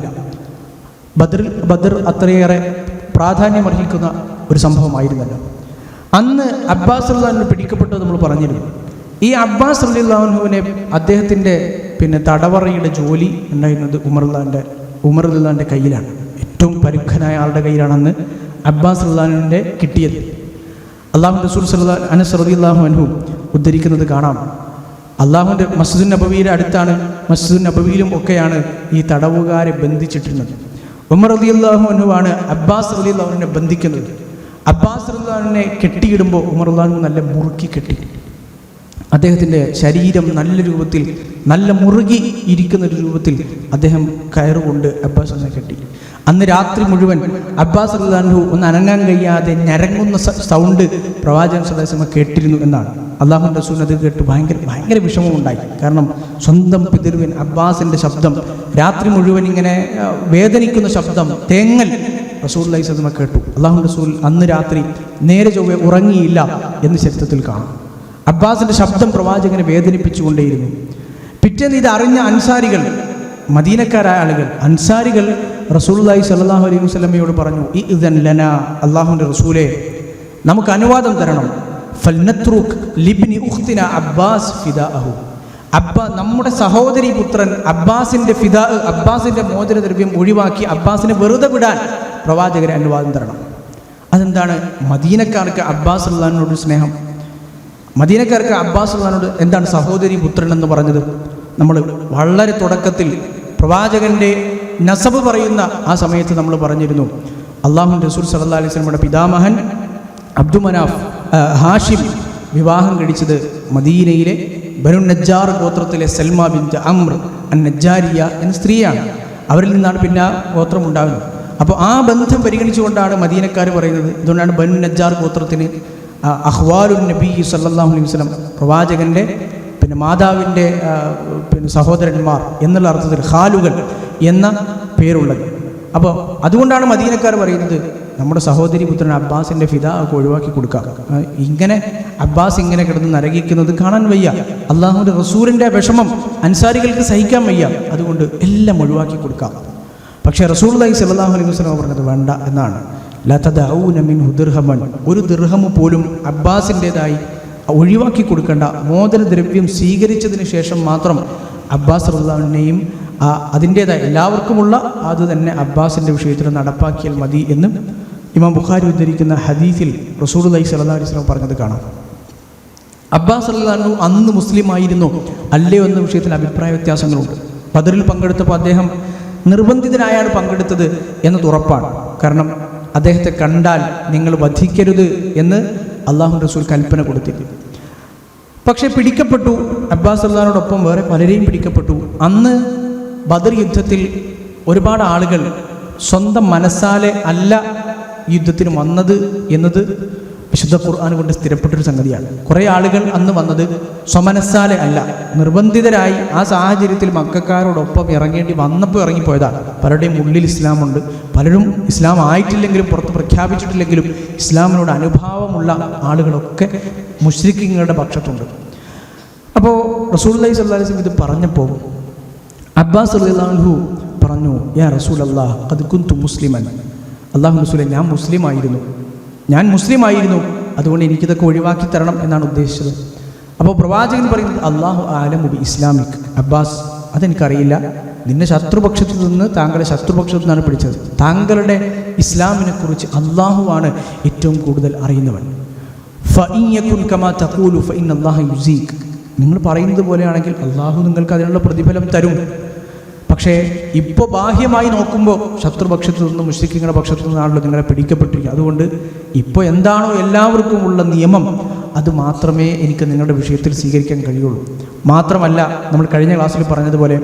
ബദർ അത്രയേറെ പ്രാധാന്യമർഹിക്കുന്ന ഒരു സംഭവമായിരുന്നല്ലോ. അന്ന് അബ്ബാസ് റളിയല്ലാഹു അൻഹു പിടിക്കപ്പെട്ടത് നമ്മൾ പറഞ്ഞിരുന്നു. ഈ അബ്ബാസ് റളിയല്ലാഹു അൻഹുവിനെ അദ്ദേഹത്തിൻ്റെ തടവറയുടെ ജോലി ഉണ്ടായിരുന്നത് ഉമർ റളിയല്ലാഹുവിൻ്റെ കയ്യിലാണ്. ഏറ്റവും പരുക്കനായ ആളുടെ കയ്യിലാണ് അന്ന് അബ്ബാസ് റളിയല്ലാഹുവിൻ്റെ കിട്ടിയത്. അല്ലാഹു റസൂൽ അനസ് റളിയല്ലാഹു അൻഹു ഉദ്ധരിക്കുന്നത് കാണാം. അള്ളാഹുവിൻ്റെ മസ്ജിദുൻ നബവിയുടെ അടുത്താണ്, മസ്ജിദുൻ നബവിയിലും ഒക്കെയാണ് ഈ തടവുകാരെ ബന്ധിച്ചിട്ടുള്ളത്. ഉമർ റളിയല്ലാഹു അൻഹുവാണ് അബ്ബാസ് റളിയല്ലാഹു അൻഹുവിനെ ബന്ധിക്കുന്നത്. അബ്ബാസ് റളിയല്ലാഹു അൻഹുവിനെ കെട്ടിയിടുമ്പോൾ ഉമർ റളിയല്ലാഹു അൻഹു നല്ല മുറുക്കി കെട്ടി. അദ്ദേഹത്തിൻ്റെ ശരീരം നല്ല രൂപത്തിൽ, നല്ല മുറുകി ഇരിക്കുന്ന ഒരു രൂപത്തിൽ അദ്ദേഹം കയറുകൊണ്ട് അബ്ബാസിനെ കെട്ടി. അന്ന് രാത്രി മുഴുവൻ അബ്ബാസ് റളിയല്ലാഹു അൻഹു ഒന്ന് അനങ്ങാൻ കഴിയാതെ ഞരങ്ങുന്ന സൗണ്ട് പ്രവാചകൻ സ്വല്ലല്ലാഹു അലൈഹി വസല്ലം കേട്ടിരുന്നു എന്നാണ്. അല്ലാഹുവിൻ്റെ റസൂൽ അത് കേട്ട് ഭയങ്കര വിഷമമുണ്ടായി. കാരണം സ്വന്തം പിതൃവൻ അബ്ബാസിൻ്റെ ശബ്ദം, രാത്രി മുഴുവൻ ഇങ്ങനെ വേദനിക്കുന്ന ശബ്ദം, തേങ്ങൽ റസൂലുള്ളാഹി സ്വല്ലല്ലാഹു അലൈഹി വസല്ലം കേട്ടു. അല്ലാഹുവിൻ്റെ റസൂൽ അന്ന് രാത്രി നേരെ ചൊവ്വേ ഉറങ്ങിയില്ല എന്ന് ചരിത്രത്തിൽ കാണും. അബ്ബാസിൻ്റെ ശബ്ദം പ്രവാചകനെ വേദനിപ്പിച്ചുകൊണ്ടേയിരുന്നു. പിറ്റേന്ന് ഇത് അറിഞ്ഞ അൻസാരികൾ, മദീനക്കാരായ ആളുകൾ, അൻസാരികൾ റസൂലുള്ളാഹി സ്വല്ലല്ലാഹു അലൈഹി വസല്ലമയോട് പറഞ്ഞു, ഇദൻ ലനാ, അല്ലാഹുവിൻ്റെ റസൂലേ നമുക്ക് അനുവാദം തരണം, ഫൽനത്രുക് ലിബ്നി ഉഖ്തിന അബ്ബാസ് ഫിദാഅഹു, നമ്മുടെ സഹോദരി പുത്രൻ അബ്ബാസിൻ്റെ ഫിദാ, അബ്ബാസിൻ്റെ മോചനദ്രവ്യം ഒഴിവാക്കി അബ്ബാസിനെ വെറുതെ വിടാൻ പ്രവാചകരെ അനുവാദം തരണം. അതെന്താണ്? മദീനക്കാർക്ക് അബ്ബാസ് റളിയല്ലാഹുവിനോട് സ്നേഹം. മദീനക്കാർക്ക് അബ്ബാസ് റളിയല്ലാഹുവിനോട് എന്താണ് സഹോദരി പുത്രൻ എന്ന് പറഞ്ഞത്? നമ്മൾ വളരെ തുടക്കത്തിൽ പ്രവാചകൻ്റെ നസബ് പറയുന്ന ആ സമയത്ത് നമ്മൾ പറഞ്ഞിരുന്നു, അല്ലാഹുവിൻ്റെ റസൂൽ സല്ലല്ലാഹു അലൈഹി വസല്ലമയുടെ പിതാമഹൻ അബ്ദുമനാഫ് ഹാഷിം വിവാഹം കഴിച്ചത് മദീനയിലെ ബനു നജ്ജാർ ഗോത്രത്തിലെ സൽമ ബിൻത് അംർ അൻ നജ്ജാരിയ എന്ന സ്ത്രീയാണ്. അവരിൽ നിന്നാണ് പിന്നെ ആ ഗോത്രം ഉണ്ടാകുന്നത്. അപ്പോൾ ആ ബന്ധം പരിഗണിച്ചുകൊണ്ടാണ് മദീനക്കാർ പറയുന്നത്. അതുകൊണ്ടാണ് ബനു നജ്ജാർ ഗോത്രത്തിന് അഖ്വാലുൻ നബി സല്ലല്ലാഹു അലൈഹി വസല്ലം, പ്രവാചകൻ്റെ പിന്നെ മാതാവിൻ്റെ പിന്നെ സഹോദരന്മാർ എന്നുള്ള അർത്ഥത്തിൽ ഖാലുകൾ എന്ന പേരുള്ളത്. അപ്പോൾ അതുകൊണ്ടാണ് മദീനക്കാർ പറയുന്നത് നമ്മുടെ സഹോദരി പുത്രൻ അബ്ബാസിൻ്റെ ഫിദാ ഒക്കെ ഒഴിവാക്കി കൊടുക്കാം. ഇങ്ങനെ അബ്ബാസ് ഇങ്ങനെ കിടന്ന് നരകിക്കുന്നത് കാണാൻ വയ്യ. അള്ളാഹുവിൻ്റെ റസൂലിൻ്റെ വിഷമം അൻസാരികൾക്ക് സഹിക്കാൻ വയ്യ. അതുകൊണ്ട് എല്ലാം ഒഴിവാക്കി കൊടുക്കാം. പക്ഷേ റസൂലുള്ളാഹി സ്വല്ലല്ലാഹു അലൈഹി വസല്ലം പറഞ്ഞത് വേണ്ട എന്നാണ്. ലാ തദഊന മിൻഹു ദിർഹമൻ, ഒരു ദിർഹം പോലും അബ്ബാസിൻ്റെതായി ഒഴിവാക്കി കൊടുക്കേണ്ട. മോചനദ്രവ്യം സ്വീകരിച്ചതിന് ശേഷം മാത്രം അബ്ബാസ് റളിയല്ലാഹു അൻഹുവിനെയും അതിൻ്റേതായ എല്ലാവർക്കുമുള്ള അത് തന്നെ അബ്ബാസിൻ്റെ വിഷയത്തിൽ നടപ്പാക്കിയാൽ മതി എന്ന് ഇമാം ബുഖാരി ഉദ്ധരിക്കുന്ന ഹദീസിൽ റസൂലുള്ളാഹി സ്വല്ലല്ലാഹു അലൈഹി വസല്ലം പറഞ്ഞത് കാണാം. അബ്ബാസ് റളിയല്ലാഹു അൻഹു അന്ന് മുസ്ലിം ആയിരുന്നോ അല്ലയോ എന്ന വിഷയത്തിൽ അഭിപ്രായ വ്യത്യാസങ്ങളുണ്ട്. ബദറിൽ പങ്കെടുത്തപ്പോൾ അദ്ദേഹം നിർബന്ധിതനായാണ് പങ്കെടുത്തത് എന്നത് ഉറപ്പാണ്. കാരണം അദ്ദേഹത്തെ കണ്ടാൽ നിങ്ങൾ വധിക്കരുത് എന്ന് അല്ലാഹുവിൻ്റെ റസൂൽ കൽപ്പന കൊടുത്തില്ല. പക്ഷേ പിടിക്കപ്പെട്ടു. അബ്ബാസ് റളിയല്ലാഹുവിനോടൊപ്പം വേറെ പലരെയും പിടിക്കപ്പെട്ടു. അന്ന് ബദർ യുദ്ധത്തിൽ ഒരുപാട് ആളുകൾ സ്വന്തം മനസ്സാലെ അല്ല യുദ്ധത്തിന് വന്നത് എന്നത് വിശുദ്ധ ഖുർആൻ കൊണ്ട് സ്ഥിരപ്പെട്ടൊരു സംഗതിയാണ്. കുറേ ആളുകൾ അന്ന് വന്നത് സ്വമനസ്സാലെ അല്ല, നിർബന്ധിതരായി ആ സാഹചര്യത്തിൽ മക്കക്കാരോടൊപ്പം ഇറങ്ങേണ്ടി വന്നപ്പോൾ ഇറങ്ങിപ്പോയതാണ്. പലരുടെയും ഉള്ളിൽ ഇസ്ലാമുണ്ട്. പലരും ഇസ്ലാം ആയിട്ടില്ലെങ്കിലും പുറത്ത് പ്രഖ്യാപിച്ചിട്ടില്ലെങ്കിലും ഇസ്ലാമിനോട് അനുഭാവമുള്ള ആളുകളൊക്കെ മുശ്രിക്കുകളുടെ പക്ഷത്തുണ്ട്. അപ്പോൾ റസൂലുള്ളാഹി സ്വല്ലല്ലാഹു അലൈഹി വസല്ലം ഇത് പറഞ്ഞപ്പോൾ അബ്ബാസ് റളിയല്ലാഹു അൻഹു പറഞ്ഞു, യാ റസൂലല്ലാഹ് ഖദ് കുന്തു മുസ്ലിമൻ, അല്ലാഹു റസൂലേ ഞാൻ മുസ്ലിമായിരുന്നു, അതുകൊണ്ട് എനിക്കിതൊക്കെ ഒഴിവാക്കി തരണം എന്നാണ് ഉദ്ദേശിച്ചത്. അപ്പോൾ പ്രവാചകൻ പറയുന്നത്, അല്ലാഹു ആലമു ബി ഇസ്ലാമിക്, അബ്ബാസ് അതെനിക്കറിയില്ല, നിന്നെ ശത്രുപക്ഷത്തു നിന്ന് താങ്കളെ ശത്രുപക്ഷത്തു നിന്നാണ് പിടിച്ചത്. താങ്കളുടെ ഇസ്ലാമിനെ കുറിച്ച് അള്ളാഹുവാണ് ഏറ്റവും കൂടുതൽ അറിയുന്നവൻ. ഫഇൻ യകുൻ കമാ തഖൂലു ഫഇന്നല്ലാഹ യുസീക്, നിങ്ങൾ പറയുന്നത് പോലെയാണെങ്കിൽ അള്ളാഹു നിങ്ങൾക്ക് അതിനുള്ള പ്രതിഫലം തരും. പക്ഷേ ഇപ്പോൾ ബാഹ്യമായി നോക്കുമ്പോൾ ശത്രുപക്ഷത്തു നിന്നും മുശ്രിക്കുകളുടെ പക്ഷത്തു നിന്നാണല്ലോ നിങ്ങളെ പിടിക്കപ്പെട്ടിരിക്കുക. അതുകൊണ്ട് ഇപ്പോൾ എന്താണോ എല്ലാവർക്കും ഉള്ള നിയമം അത് മാത്രമേ എനിക്ക് നിങ്ങളുടെ വിഷയത്തിൽ സ്വീകരിക്കാൻ കഴിയുള്ളൂ. മാത്രമല്ല, നമ്മൾ കഴിഞ്ഞ ക്ലാസ്സിൽ പറഞ്ഞതുപോലെ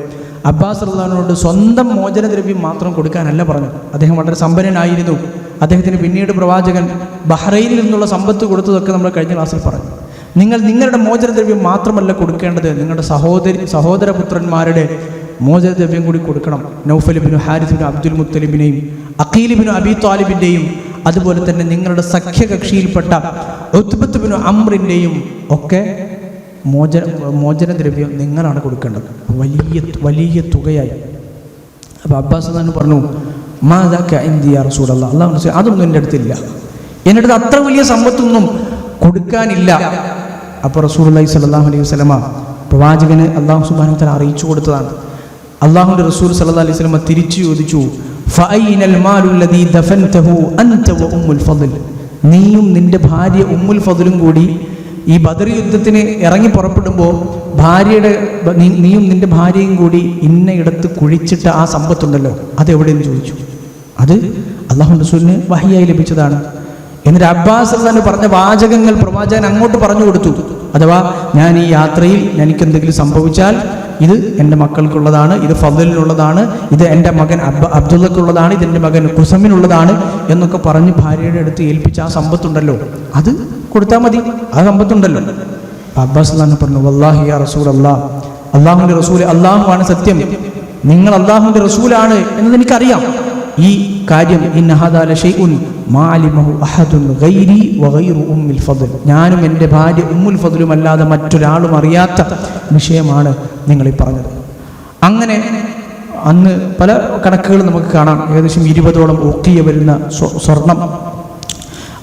അബ്ബാസ് റളിയല്ലാഹുവിനോട് സ്വന്തം മോചനദ്രവ്യം മാത്രം കൊടുക്കാനല്ല പറഞ്ഞു. അദ്ദേഹം വളരെ സമ്പന്നനായിരുന്നു. അദ്ദേഹത്തിന് പിന്നീട് പ്രവാചകൻ ബഹ്റൈനിൽ നിന്നുള്ള സമ്പത്ത് കൊടുത്തതൊക്കെ നമ്മൾ കഴിഞ്ഞ ക്ലാസ്സിൽ പറഞ്ഞു. നിങ്ങൾ നിങ്ങളുടെ മോചനദ്രവ്യം മാത്രമല്ല കൊടുക്കേണ്ടത്, നിങ്ങളുടെ സഹോദരപുത്രന്മാരുടെ മോചനദ്രവ്യം കൂടി കൊടുക്കണം. നൗഫൽ ഇബ്നു ഹാരിസ് ഇബ്നു അബ്ദുൽ മുത്തലിബിനെയും അഖീൽ ഇബ്നു അബി ത്വാലിബിൻ്റെയും അതുപോലെ തന്നെ നിങ്ങളുടെ സഖ്യകക്ഷിയിൽപ്പെട്ട ഉത്ബത്ത് ഇബ്നു അംറിൻ്റെയും ഒക്കെ മോചനദ്രവ്യം നിങ്ങളാണ് കൊടുക്കേണ്ടത്, വലിയ തുകയായി. അപ്പോൾ അബ്ബാസ് തന്നെ പറഞ്ഞു, മാദാക ഇൻദി യാ റസൂലല്ലാഹ്, അല്ലാഹു അതൊന്നും എൻ്റെ അടുത്തില്ല, എൻ്റെ അടുത്ത് അത്ര വലിയ സമ്പത്തൊന്നും കൊടുക്കാനില്ല. അപ്പോൾ റസൂലുള്ളാഹി സ്വല്ലല്ലാഹു അലൈഹി വസല്ലമ പ്രവാചകന് അല്ലാഹു സുബ്ഹാനഹു വ തആല അറിയിച്ചു കൊടുത്തതാണ്. അല്ലാഹുവിൻ്റെ റസൂൽ സല്ലല്ലാഹു അലൈഹി വസല്ലമ തിരിച്ചു ചോദിച്ചു, ഫഅയ്നൽ മാലു അല്ലദീ ദഫൻതഹു അൻത വ ഉമ്മുൽ ഫദ്ൽ, നീയും നിന്റെ ഭാര്യ ഉമ്മുൽ ഫദ്ലും കൂടി ഈ ബദർ യുദ്ധത്തിന് ഇറങ്ങി പുറപ്പെടുമ്പോൾ ഭാര്യയുടെ നീയും നിന്റെ ഭാര്യയും കൂടി ഇന്നയിടത്ത് കുഴിച്ചിട്ട ആ സമ്പത്തുണ്ടല്ലോ അതെവിടെയെന്ന് ചോദിച്ചു. അത് അല്ലാഹു റസൂലിന് വഹയ്യായി ലഭിച്ചതാണ്. എന്നിട്ട് അബ്ബാസ് തന്നെ പറഞ്ഞ വാചകങ്ങൾ പ്രവാചകൻ അങ്ങോട്ട് പറഞ്ഞു കൊടുത്തു. അഥവാ ഞാൻ ഈ യാത്രയിൽ എനിക്കെന്തെങ്കിലും സംഭവിച്ചാൽ ഇത് എൻ്റെ മക്കൾക്കുള്ളതാണ്, ഇത് ഫദ്ലിനുള്ളതാണ്, ഇത് എൻ്റെ മകൻ അബ്ദുള്ളക്കുള്ളതാണ്, ഇത് എൻ്റെ മകൻ ഖുസമിനുള്ളതാണ് എന്നൊക്കെ പറഞ്ഞ് ഭാര്യയുടെ അടുത്ത് ഏൽപ്പിച്ച ആ സമ്പത്തുണ്ടല്ലോ അത് കൊടുത്താൽ മതി, ആ സമ്പത്തുണ്ടല്ലോ. അബ്ബാസ് തന്നെ പറഞ്ഞു, വല്ലാഹി യാ റസൂൽ അല്ലാഹ്, അള്ളാഹുവിൻ്റെ റസൂൽ, അള്ളാഹുവാണ് സത്യം, നിങ്ങൾ അള്ളാഹുവിൻ്റെ റസൂലാണ് എന്നത് എനിക്കറിയാം. ഈ കാര്യം ഞാനും എൻ്റെ ഭാര്യ ഉമ്മുൽ ഫദ്ലും അല്ലാതെ മറ്റൊരാളും അറിയാത്ത വിഷയമാണ് നിങ്ങളീ പറഞ്ഞത്. അങ്ങനെ അന്ന് പല കണക്കുകൾ നമുക്ക് കാണാം. ഏകദേശം 20ഓളം ഊക്കിയ വരുന്ന സ്വർണം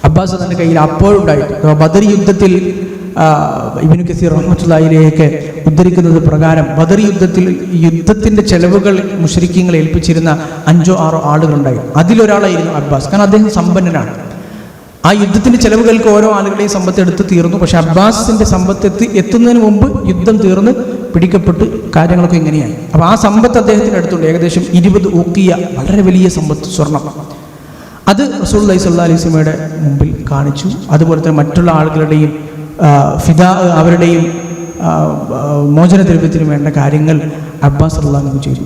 അബ്ബാസ് തൻ്റെ കയ്യിൽ അപ്പോഴുണ്ടായിട്ട് ബദർ യുദ്ധത്തിൽ ഇബ്നു കസീർ റഹ്മത്തുള്ളാഹിയിലേക്ക് ഉദ്ധരിക്കുന്നത് പ്രകാരം ബദർ യുദ്ധത്തിൻ്റെ ചെലവുകൾ മുശ്രിക്കീങ്ങൾ ഏൽപ്പിച്ചിരുന്ന 5-6 ആളുകളുണ്ടായി. അതിലൊരാളായിരുന്നു അബ്ബാസ്. കാരണം അദ്ദേഹം സമ്പന്നനാണ്. ആ യുദ്ധത്തിൻ്റെ ചെലവുകൾക്ക് ഓരോ ആളുകളെയും സമ്പത്ത് എടുത്ത് തീർന്നു. പക്ഷെ അബ്ബാസിൻ്റെ സമ്പത്ത് എത്തുന്നതിന് മുമ്പ് യുദ്ധം തീർന്ന് പിടിക്കപ്പെട്ട് കാര്യങ്ങളൊക്കെ ഇങ്ങനെയായി. അപ്പോൾ ആ സമ്പത്ത് അദ്ദേഹത്തിൻ്റെ അടുത്തുണ്ട്. ഏകദേശം 20 ഊക്കിയ വളരെ വലിയ സമ്പത്ത് സ്വർണം. അത് റസൂലുള്ളാഹി സ്വല്ലല്ലാഹി അലൈഹി വസല്ലമയുടെ മുമ്പിൽ കാണിച്ചു. അതുപോലെ തന്നെ മറ്റുള്ള ആളുകളുടെയും ഫിദാ അവരുടെയും മോചനദ്രവ്യത്തിന് വേണ്ട കാര്യങ്ങൾ അബ്ബാസ് റളിയല്ലാഹു അൻഹു ചെയ്തു.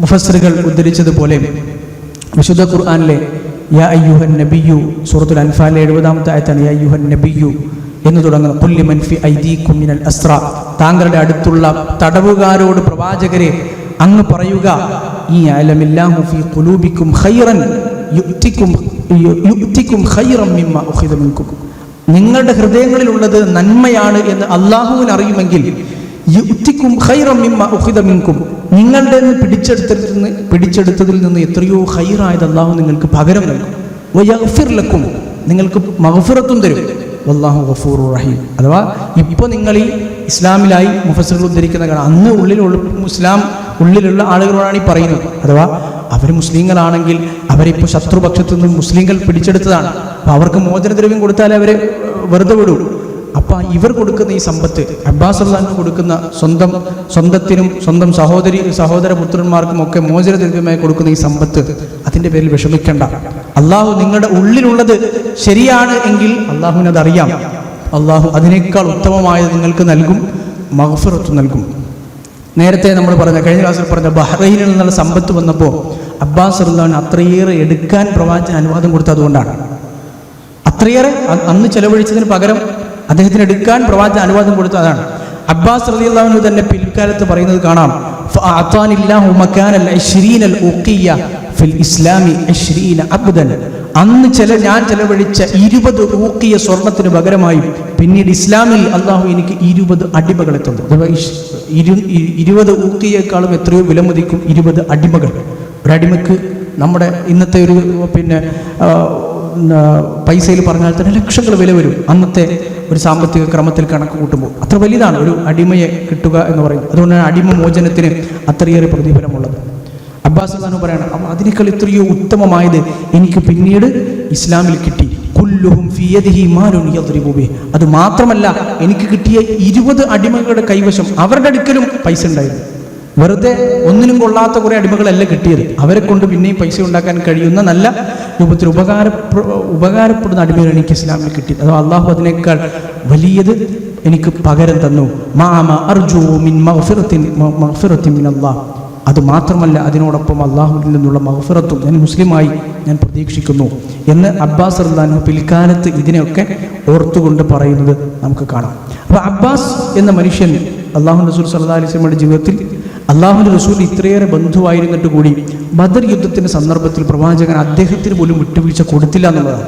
മുഫസ്സിറുകൾ ഉദ്ധരിച്ചതുപോലെ വിശുദ്ധ ഖുർആനിലെ യാ അയ്യുഹൻ നബിയ്യു സൂറത്തുൽ അൻഫാലിലെ 70-ാമത്തെ ആയത്താണ് യാ അയ്യുഹൻ നബിയ്യു എന്ന് തുടങ്ങുന്ന ഖുൽ മൻ ഫി ഐദീകും മിനൽ അസ്റ, താങ്കളുടെ അടുത്തുള്ള തടവുകാരോട് പ്രവാചകരെ അങ്ങ് പറയുക, ഈ അലമില്ലാഹു ഫി ഖുലൂബികും ഖൈറൻ യുഅ്തികും ഖൈറൻ മിമ്മാ ഉഖിദ മിൻകും, നിങ്ങളുടെ ഹൃദയങ്ങളിലുള്ളത് നന്മയാണ് എന്ന് അള്ളാഹുവിന് അറിയുമെങ്കിൽ യുഅ്തികും ഖൈറൻ മിമ്മാ ഉഖിദ മിൻകും, നിങ്ങളുടെ പിടിച്ചെടുത്തതിൽ നിന്ന് എത്രയോ ഖൈറായത് അള്ളാഹു നിങ്ങൾക്ക് പകരം നൽകും. വയഗ്ഫിർ ലക്കും, നിങ്ങൾക്ക് മഗ്ഫിറത്തും തരും. വല്ലാഹു ഗഫൂറുർ റഹീം. അഥവാ ഇപ്പോൾ നിങ്ങൾ ഈ ഇസ്ലാമിലായി മുഫസ്സിറുകൾ ഉദ്ധരിക്കുന്ന കാണാം. അന്ന് ഉള്ളിലുള്ള ആളുകളോടാണ് ഈ പറയുന്നത്. അഥവാ അവർ മുസ്ലിങ്ങളാണെങ്കിൽ അവരിപ്പോൾ ശത്രുപക്ഷത്തു നിന്ന് മുസ്ലിങ്ങൾ പിടിച്ചെടുത്തതാണ്. അപ്പോൾ അവർക്ക് മോചനദ്രവ്യം കൊടുത്താലേ അവരെ വെറുതെ വിടൂ. അപ്പം ഇവർ കൊടുക്കുന്ന ഈ സമ്പത്ത്, അബ്ബാസ് റളിയല്ലാഹു അൻഹു കൊടുക്കുന്ന സ്വന്തത്തിനും സ്വന്തം സഹോദര പുത്രന്മാർക്കും ഒക്കെ മോചനദ്രവ്യമായി കൊടുക്കുന്ന ഈ സമ്പത്ത്, അതിൻ്റെ പേരിൽ വിഷമിക്കേണ്ട. അള്ളാഹു നിങ്ങളുടെ ഉള്ളിലുള്ളത് ശരിയാണ് എങ്കിൽ അള്ളാഹുവിനതറിയാം. അള്ളാഹു അതിനേക്കാൾ ഉത്തമമായത് നിങ്ങൾക്ക് നൽകും, മഗ്ഫിറത്ത് നൽകും. നേരത്തെ നമ്മൾ കഴിഞ്ഞ ക്ലാസ്സിൽ പറഞ്ഞ ബഹ്റൈനിൽ നിന്നുള്ള സമ്പത്ത് വന്നപ്പോൾ അബ്ബാസ് റളിയല്ലാഹു അൻഹു അത്രയേറെ എടുക്കാൻ പ്രവാചകൻ അനുവാദം കൊടുത്തത് അതുകൊണ്ടാണ്. അത്രയേറെ അന്ന് ചെലവഴിച്ചതിന് പകരം അദ്ദേഹത്തിന് എടുക്കാൻ പ്രവാചകൻ അനുവാദം കൊടുത്തത് അതാണ്. അബ്ബാസ് റളിയല്ലാഹു അൻഹു തന്നെ പിൽക്കാലത്ത് പറയുന്നത് കാണാം, ഫഅഅതാനില്ലാഹു മകാനൽ 20 ഉഖിയ ഫിൽ ഇസ്ലാമി 20 അബ്ദൻ, അന്ന് ഞാൻ ചെലവഴിച്ച 20 ഊക്കിയ സ്വർണത്തിന് പകരമായി പിന്നീട് ഇസ്ലാമിൽ അള്ളാഹു എനിക്ക് 20 അടിമകളെ തന്നു. 20 ഊക്കിയേക്കാളും എത്രയോ വിലമതിക്കും 20 അടിമകൾ. ഒരടിമക്ക് നമ്മുടെ ഇന്നത്തെ ഒരു പൈസയിൽ പറഞ്ഞാൽ തന്നെ ലക്ഷങ്ങൾ വില വരും. അന്നത്തെ ഒരു സാമ്പത്തിക ക്രമത്തിൽ കണക്ക് കൂട്ടുമ്പോൾ അത്ര വലുതാണ് ഒരു അടിമയെ കിട്ടുക എന്ന് പറയുന്നത്. അതുകൊണ്ടാണ് അടിമ മോചനത്തിന് അത്രയേറെ പ്രതിഫലമുള്ളത്. അബ്ബാസ് റളിയല്ലാഹു അൻഹു പറയണം, അപ്പോൾ അതിനേക്കാൾ എത്രയോ ഉത്തമമായത് എനിക്ക് പിന്നീട് ഇസ്ലാമിൽ കിട്ടി. കുല്ലുഹും ഫീ യദിഹി മാലുൻ യദ്രിബു ബിഹി, അത് മാത്രമല്ല എനിക്ക് കിട്ടിയ 20 അടിമകളുടെ കൈവശം അവരുടെ അടുക്കലും പൈസ ഉണ്ടായിരുന്നു. വെറുതെ ഒന്നിനും കൊള്ളാത്ത കുറേ അടിമകളല്ല കിട്ടിയത്. അവരെ കൊണ്ട് പിന്നെയും പൈസ ഉണ്ടാക്കാൻ കഴിയുന്ന നല്ല രൂപത്തിൽ ഉപകാരപ്പെടുന്ന അടിമകൾ എനിക്ക് ഇസ്ലാമിൽ കിട്ടിയത്. അത് അള്ളാഹു അതിനേക്കാൾ വലിയത് എനിക്ക് പകരം തന്നു. മാമ അർജു മിൻ മഗ്ഫിറത്തിൻ മിനല്ലാഹ്, അത് മാത്രമല്ല അതിനോടൊപ്പം അള്ളാഹുവിൽ നിന്നുള്ള മഗ്ഫിറത്തും മുസ്ലിമായി ഞാൻ പ്രതീക്ഷിക്കുന്നു എന്ന് അബ്ബാസ് റളിയല്ലാഹു അൻഹു പിൽക്കാലത്ത് ഇതിനെയൊക്കെ ഓർത്തുകൊണ്ട് പറയുന്നത് നമുക്ക് കാണാം. അപ്പോൾ അബ്ബാസ് എന്ന മനുഷ്യൻ അള്ളാഹുവിൻ്റെ റസൂൽ സല്ലല്ലാഹു അലൈഹി വസല്ലമയുടെ ജീവിതത്തിൽ അള്ളാഹുവിൻ്റെ റസൂൽ ഇത്രയേറെ ബന്ധുവായിരുന്നിട്ട് കൂടി ബദർ യുദ്ധത്തിൻ്റെ സന്ദർഭത്തിൽ പ്രവാചകൻ അദ്ദേഹത്തിന് പോലും വിട്ടുവീഴ്ച കൊടുത്തില്ല എന്നുള്ളതാണ്.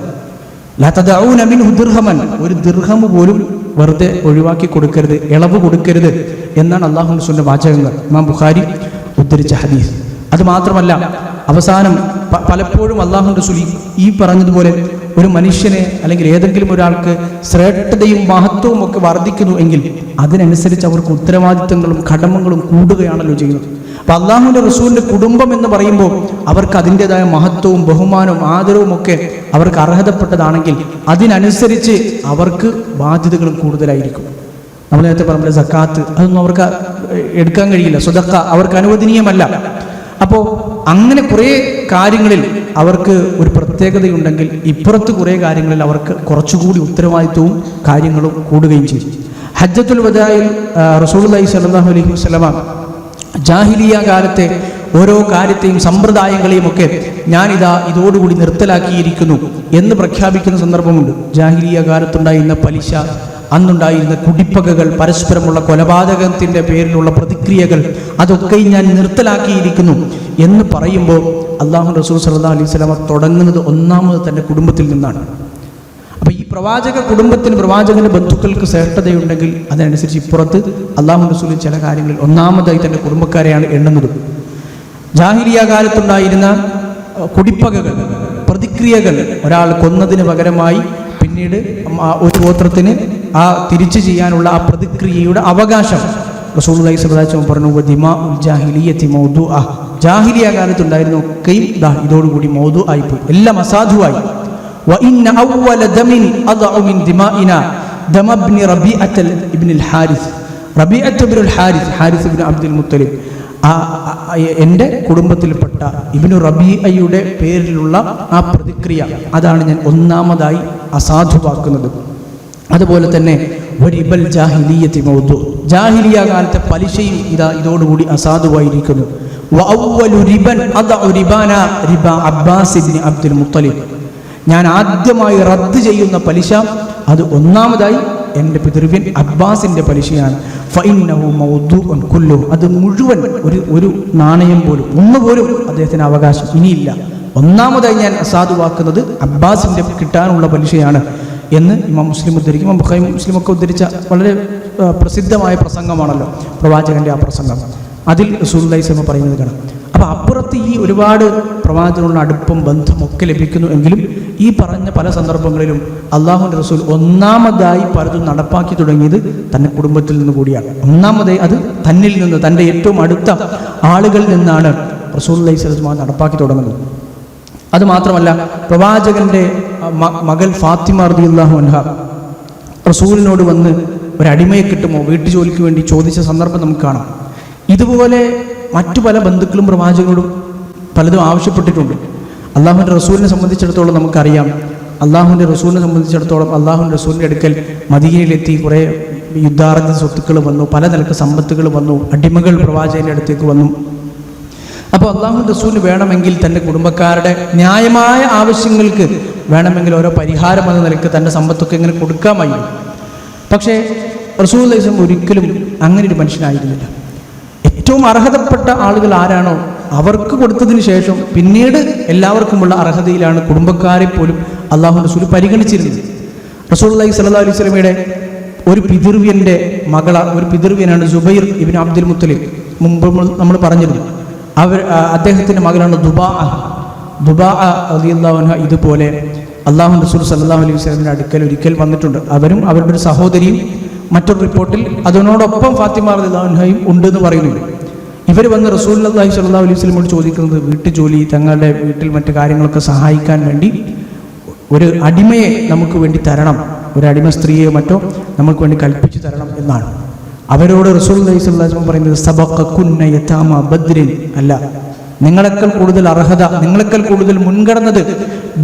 ലാ തദഊന മിൻഹു ദിർഹമൻ, ഒരു ദിർഹം പോലും വെറുതെ ഒഴിവാക്കി കൊടുക്കരുത്, ഇളവ് കൊടുക്കരുത് എന്നാണ് അള്ളാഹുവിൻ്റെ റസൂലിൻ്റെ വാചകങ്ങൾ. ഇമാം ബുഖാരി ഉദ്ധരിച്ച ഹദീസ്. അതുമാത്രമല്ല അവസാനം പലപ്പോഴും അള്ളാഹുവിൻ്റെ റസൂൽ ഈ പറഞ്ഞതുപോലെ ഒരു മനുഷ്യനെ അല്ലെങ്കിൽ ഏതെങ്കിലും ഒരാൾക്ക് ശ്രേഷ്ഠതയും മഹത്വവും ഒക്കെ വർദ്ധിക്കുന്നു എങ്കിൽ അതിനനുസരിച്ച് അവർക്ക് ഉത്തരവാദിത്തങ്ങളും കടമകളും കൂടുകയാണല്ലോ ചെയ്യുന്നത്. അപ്പം അള്ളാഹുവിൻ്റെ റസൂലിൻ്റെ കുടുംബം എന്ന് പറയുമ്പോൾ അവർക്ക് അതിൻ്റെതായ മഹത്വവും ബഹുമാനവും ആദരവും ഒക്കെ അവർക്ക് അർഹതപ്പെട്ടതാണെങ്കിൽ അതിനനുസരിച്ച് അവർക്ക് ബാധ്യതകളും കൂടുതലായിരിക്കും. നമ്മൾ നേരത്തെ പറഞ്ഞ സക്കാത്ത് അതൊന്നും അവർക്ക് എടുക്കാൻ കഴിയില്ല, സ്വതക്ക അവർക്ക് അനുവദനീയമല്ല. അപ്പോൾ അങ്ങനെ കുറേ കാര്യങ്ങളിൽ അവർക്ക് ഒരു പ്രത്യേകതയുണ്ടെങ്കിൽ ഇപ്പുറത്ത് കുറേ കാര്യങ്ങളിൽ അവർക്ക് കുറച്ചുകൂടി ഉത്തരവാദിത്വവും കാര്യങ്ങളും കൂടുകയും ചെയ്യും. ഹജ്ജത്തുൽ വദായിൽ റസൂലുള്ളാഹി സ്വല്ലല്ലാഹു അലൈഹി വസല്ലമ ജാഹിലിയ കാലത്തെ ഓരോ കാര്യത്തെയും സമ്പ്രദായങ്ങളെയും ഒക്കെ ഞാനിതാ ഇതോടുകൂടി നിർത്തലാക്കിയിരിക്കുന്നു എന്ന് പ്രഖ്യാപിക്കുന്ന സന്ദർഭമുണ്ട്. ജാഹിലിയ കാലത്തുണ്ടായിരുന്ന പലിശ, അന്നുണ്ടായിരുന്ന കുടിപ്പകകൾ, പരസ്പരമുള്ള കൊലപാതകത്തിൻ്റെ പേരിലുള്ള പ്രതിക്രിയകൾ, അതൊക്കെ ഞാൻ നിർത്തലാക്കിയിരിക്കുന്നു എന്ന് പറയുമ്പോൾ അല്ലാഹു റസൂൽ സല്ലല്ലാഹു അലൈഹി വസല്ലമ തുടങ്ങുന്നത് ഒന്നാമത് തൻ്റെ കുടുംബത്തിൽ നിന്നാണ്. അപ്പോൾ ഈ പ്രവാചക കുടുംബത്തിന്, പ്രവാചകൻ്റെ ബന്ധുക്കൾക്ക് ശ്രേഷ്ഠതയുണ്ടെങ്കിൽ അതിനനുസരിച്ച് ഇപ്പുറത്ത് അല്ലാഹു റസൂൽ ചില കാര്യങ്ങളിൽ ഒന്നാമതായി തൻ്റെ കുടുംബക്കാരെയാണ് എണ്ണുന്നത്. ജാഹിലിയ കാലത്തുണ്ടായിരുന്ന കുടിപ്പകകൾ, പ്രതിക്രിയകൾ, ഒരാൾ കൊന്നതിന് പകരമായി പിന്നീട് ഒരു ഗോത്രത്തിന് ആ തിരിച്ചു ചെയ്യാനുള്ള ആ പ്രതിക്രിയയുടെ അവകാശം റസൂലുള്ളാഹി സ്വല്ലല്ലാഹു അലൈഹി വസല്ലം പറഞ്ഞു, ദിമാഉൽ ജാഹിലിയ്യത്തി മൗദൂഅ. ജാഹിലിയ കാലത്തുണ്ടായിരുന്ന ഒക്കെയും ഇതോടുകൂടി മൗദൂ ആയിപ്പോയി, എല്ലാം അസാധുവായി. وإن أول دم أضع من دمائنا دم ابن ربيعة ابن الحارث. റബീഅത്ത് ഇബ്നുൽ ഹാരിസ് ഇബ്നു അബ്ദുൽ മുത്തലിബ്, എൻ്റെ കുടുംബത്തിൽപ്പെട്ട ഇബ്നു റബീഅയുടെ പേരിലുള്ള ആ പ്രതിക്രിയ, അതാണ് ഞാൻ ഒന്നാമതായി അസാധുവാക്കുന്നത്. അതുപോലെ തന്നെ വരിബൽ ജാഹിലിയ്യത്തി മൗദൂ, ജാഹിലിയ കാലത്തെ പലിശയും ഇതോടുകൂടി അസാധുവായിരിക്കുന്നു. വഅവ്വലു റിബൻ അദഉ റിബാന റിബ അബ്ബാസ് ഇബ്നു അബ്ദുൽ മുത്തലിബ്, ഞാൻ ആദ്യമായി റദ്ദ് ചെയ്യുന്ന പലിശ അത് ഒന്നാമതായി എൻ്റെ പിതൃവ്യൻ അബ്ബാസിൻ്റെ പലിശയാണ്. ഫഇന്നഹു മൗദൂഉൻ കുല്ലു, അത് മുഴുവൻ ഒരു നാണയം പോലും ഒന്നുപോലും അദ്ദേഹത്തിന് അവകാശം ഇനിയില്ല. ഒന്നാമതായി ഞാൻ അസാധുവാക്കുന്നത് അബ്ബാസിൻ്റെ കിട്ടാനുള്ള പലിശയാണ് എന്ന് ഇമാം മുസ്ലിം ഉദ്ധരിക്കും. ഇമാം ബുഖാരി മുസ്ലിമൊക്കെ ഉദ്ധരിച്ച വളരെ പ്രസിദ്ധമായ പ്രസംഗമാണല്ലോ പ്രവാചകൻ്റെ ആ പ്രസംഗം. അതിൽ റസൂലുള്ളാഹി സ്വല്ലല്ലാഹു അലൈഹി വസല്ലം പറയുന്നത് കാണാം. അപ്പോൾ അപ്പുറത്ത് ഈ ഒരുപാട് പ്രവാചകനുള്ള അടുപ്പം, ബന്ധമൊക്കെ ലഭിക്കുന്നു എങ്കിലും ഈ പറഞ്ഞ പല സന്ദർഭങ്ങളിലും അല്ലാഹുവിൻ്റെ റസൂൽ ഒന്നാമതായി പലതും നടപ്പാക്കി തുടങ്ങിയത് തൻ്റെ കുടുംബത്തിൽ നിന്ന് കൂടിയാണ്. ഒന്നാമതായി അത് തന്നിൽ നിന്ന്, തൻ്റെ ഏറ്റവും അടുത്ത ആളുകളിൽ നിന്നാണ് റസൂലുള്ളാഹി സ്വല്ലല്ലാഹു അലൈഹി വസല്ലം നടപ്പാക്കി തുടങ്ങുന്നത്. അതുമാത്രമല്ല, പ്രവാചകൻ്റെ മകൾ ഫാത്തിമ റളിയല്ലാഹു അൻഹ റസൂലിനോട് വന്ന് ഒരടിമയെ കിട്ടുമോ വീട്ടുജോലിക്ക് വേണ്ടി ചോദിച്ച സന്ദർഭം നമുക്ക് കാണാം. ഇതുപോലെ മറ്റു പല ബന്ധുക്കളും പ്രവാചകനോടും പലതും ആവശ്യപ്പെട്ടിട്ടുണ്ട്. അള്ളാഹുവിൻ്റെ റസൂലിനെ സംബന്ധിച്ചിടത്തോളം നമുക്കറിയാം, അള്ളാഹുവിൻ്റെ റസൂലിനെ സംബന്ധിച്ചിടത്തോളം അള്ളാഹുവിൻ്റെ റസൂലിൻ്റെ അടുക്കൽ മദീനയിലെത്തി കുറേ യുദ്ധാർജിത സ്വത്തുക്കൾ വന്നു, പല നിലക്ക് സമ്പത്തുകൾ വന്നു, അടിമകൾ പ്രവാചകൻ്റെ അടുത്തേക്ക് വന്നു. അപ്പോൾ അള്ളാഹുവിൻ്റെ റസൂലിന് വേണമെങ്കിൽ തൻ്റെ കുടുംബക്കാരുടെ ന്യായമായ ആവശ്യങ്ങൾക്ക് വേണമെങ്കിൽ ഓരോ പരിഹാരം എന്ന നിലക്ക് തൻ്റെ സമ്പത്തൊക്കെ ഇങ്ങനെ കൊടുക്കാമായിരുന്നു. പക്ഷേ റസൂലുള്ളാഹി സ്വല്ലല്ലാഹു അലൈഹി വസല്ലം ഒരിക്കലും അങ്ങനെ ഒരു മനുഷ്യനായിരുന്നില്ല. ഏറ്റവും അർഹതപ്പെട്ട ആളുകൾ ആരാണോ അവർക്ക് കൊടുത്തതിന് ശേഷം പിന്നീട് എല്ലാവർക്കുമുള്ള അർഹതയിലാണ് കുടുംബക്കാരെ പോലും അല്ലാഹുവിൻ്റെ റസൂൽ പരിഗണിച്ചിരുന്നത്. റസൂലുള്ളാഹി സ്വല്ലല്ലാഹു അലൈഹി വസല്ലമയുടെ ഒരു പിതൃവ്യൻ്റെ ഒരു പിതൃവ്യനാണ് സുബൈർ ഇബ്നു അബ്ദുൽ മുത്തലിബ്. മുമ്പ് നമ്മൾ പറഞ്ഞിരുന്നു, അദ്ദേഹത്തിൻ്റെ മകളാണ് ദുബാഅ റളിയല്ലാഹു അൻഹ. ഇതുപോലെ അല്ലാഹുവിൻ്റെ റസൂൽ സ്വല്ലല്ലാഹു അലൈഹി വസല്ലമയുടെ അടുക്കൽ ഒരിക്കൽ വന്നിട്ടുണ്ട്. അവരും അവരുടെ ഒരു സഹോദരിയും, മറ്റൊരു റിപ്പോർട്ടിൽ അതിനോടൊപ്പം ഫാത്തിമ റളിയല്ലാഹു അൻഹയും ഉണ്ടെന്ന് പറയുന്നുണ്ട്. ഇവർ വന്ന് റസൂലുള്ളാഹി സ്വല്ലല്ലാഹു അലൈഹി വസല്ലമയോട് ചോദിക്കുന്നത്, വീട്ടുജോലി, തങ്ങളുടെ വീട്ടിൽ മറ്റു കാര്യങ്ങളൊക്കെ സഹായിക്കാൻ വേണ്ടി ഒരു അടിമയെ നമുക്ക് വേണ്ടി തരണം, ഒരു അടിമ സ്ത്രീയെയോ മറ്റോ നമുക്ക് വേണ്ടി കൽപ്പിച്ചു തരണം എന്നാണ്. അവരോട് റസൂലുള്ളാഹി സ്വല്ലല്ലാഹു അലൈഹി വസല്ലം പറയുന്നത്, സബഖകുന്ന യതാമ ബദ്രിൻ, അല്ല, നിങ്ങളെക്കാൾ കൂടുതൽ അർഹത, നിങ്ങളെക്കാൾ കൂടുതൽ മുൻഗണന്നത്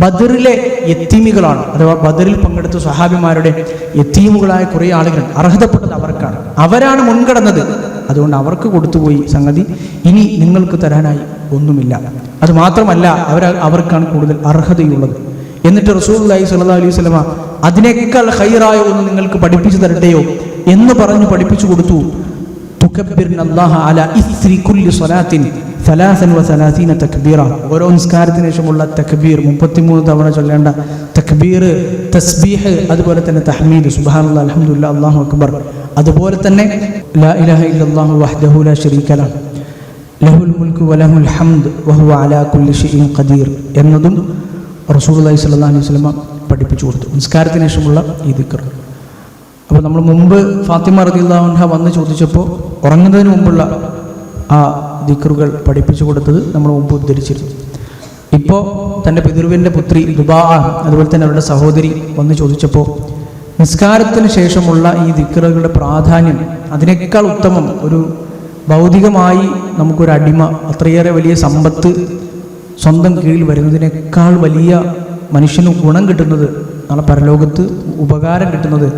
ബദറിലെ യത്തീമികളാണ്. അഥവാ ബദറിൽ പങ്കെടുത്ത സ്വഹാബിമാരുടെ യത്തീമുകളായ കുറേ ആളുകൾ, അർഹതപ്പെട്ടത് അവർക്കാണ്, അവരാണ് മുൻഗണന്നത്. അതുകൊണ്ട് അവർക്ക് കൊടുത്തുപോയി സംഗതി, ഇനി നിങ്ങൾക്ക് തരാനായി ഒന്നുമില്ല. അതുമാത്രമല്ല, അവർക്കാണ് കൂടുതൽ അർഹതയുള്ളത്. എന്നിട്ട് റസൂലുള്ളാഹി സ്വല്ലല്ലാഹു അലൈഹി വസല്ലമ അതിനേക്കാൾ ഖൈറായ ഒന്ന് നിങ്ങൾക്ക് പഠിപ്പിച്ചു തരട്ടെയോ എന്ന് പറഞ്ഞ് പഠിപ്പിച്ചു കൊടുത്തു. തുകബ്ബിർനല്ലാഹ അലാ ഇസ്രി കുല്ലി സ്വലാത്തിൻ 33 തക്ബീറ. ഓരോ നിസ്കാരത്തിന് ശേഷമുള്ള തക്ബീർ, 33 തവണ ചൊല്ലേണ്ട തക്ബീർ, തസ്ബീഹ്, അതുപോലെ തന്നെ തഹ്മീദ്, സുബ്ഹാനല്ലാഹ്, അൽഹംദുലില്ലാഹ്, അല്ലാഹു അക്ബർ. അതുപോലെ തന്നെ ലാ ഇലാഹ ഇല്ലല്ലാഹു വഹ്ദഹു ലാ ശരീക ലഹു ലഹുൽ മുൽക്കു വലഹുൽ ഹംദ് വഹുവ അലാ കുല്ലി ഷൈഇൻ ഖദീർ എന്നതും റസൂലുള്ളാഹി സ്വല്ലല്ലാഹു അലൈഹി വസല്ലം പഠിപ്പിച്ചു കൊടുത്തു, നിസ്കാരത്തിന് ശേഷമുള്ള ഈ ദിക്ർ. അപ്പോൾ നമ്മൾ മുമ്പ് ഫാത്തിമ റളിയല്ലാഹു അൻഹ വന്ന് ചോദിച്ചപ്പോൾ ഉറങ്ങുന്നതിന് മുമ്പുള്ള ആ ദിക്റുകൾ പഠിപ്പിച്ചു കൊടുത്തത് നമ്മൾ മുമ്പ് ഉദ്ധരിച്ചിരുന്നു. ഇപ്പോൾ തൻ്റെ പിതൃവിൻ്റെ പുത്രി ദുബാ, അതുപോലെ തന്നെ അവരുടെ സഹോദരി വന്ന് ചോദിച്ചപ്പോൾ നിസ്കാരത്തിന് ശേഷമുള്ള ഈ ദിക്റുകളുടെ പ്രാധാന്യം, അതിനേക്കാൾ ഉത്തമം ഒരു ഭൗതികമായി നമുക്കൊരു അടിമ, അത്രയേറെ വലിയ സമ്പത്ത് സ്വന്തം കീഴിൽ വരുന്നതിനേക്കാൾ വലിയ മനുഷ്യന് ഗുണം കിട്ടുന്നത്, നാളെ പരലോകത്ത് ഉപകാരം കിട്ടുന്നത്,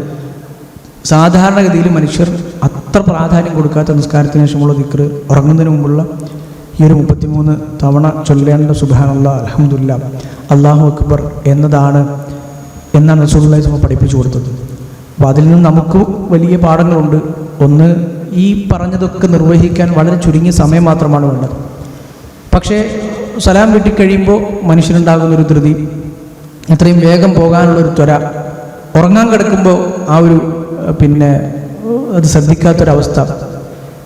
സാധാരണഗതിയിൽ മനുഷ്യർ അത്ര പ്രാധാന്യം കൊടുക്കാത്ത നിസ്കാരത്തിന് ശേഷമുള്ള ദിക്ർ, ഉറങ്ങുന്നതിന് മുമ്പുള്ള ഈ ഒരു 33 തവണ ചൊല്ലേണ്ട സുബ്ഹാനല്ലാഹ്, അൽഹംദുലില്ലാഹ്, അല്ലാഹു അക്ബർ എന്നാണ് റസൂലുള്ളാഹി സ്വല്ലല്ലാഹു പഠിപ്പിച്ചു കൊടുത്തത്. അപ്പോൾ അതിൽ നിന്ന് നമുക്ക് വലിയ പാഠങ്ങളുണ്ട്. ഒന്ന്, ഈ പറഞ്ഞതൊക്കെ നിർവഹിക്കാൻ വളരെ ചുരുങ്ങിയ സമയം മാത്രമാണ് വേണ്ടത്. പക്ഷേ സലാം വീട്ടിക്കഴിയുമ്പോൾ മനുഷ്യനുണ്ടാകുന്നൊരു ധൃതി, എത്രയും വേഗം പോകാനുള്ളൊരു ത്വര, ഉറങ്ങാൻ കിടക്കുമ്പോൾ ആ ഒരു അത് ശ്രദ്ധിക്കാത്തൊരവസ്ഥ,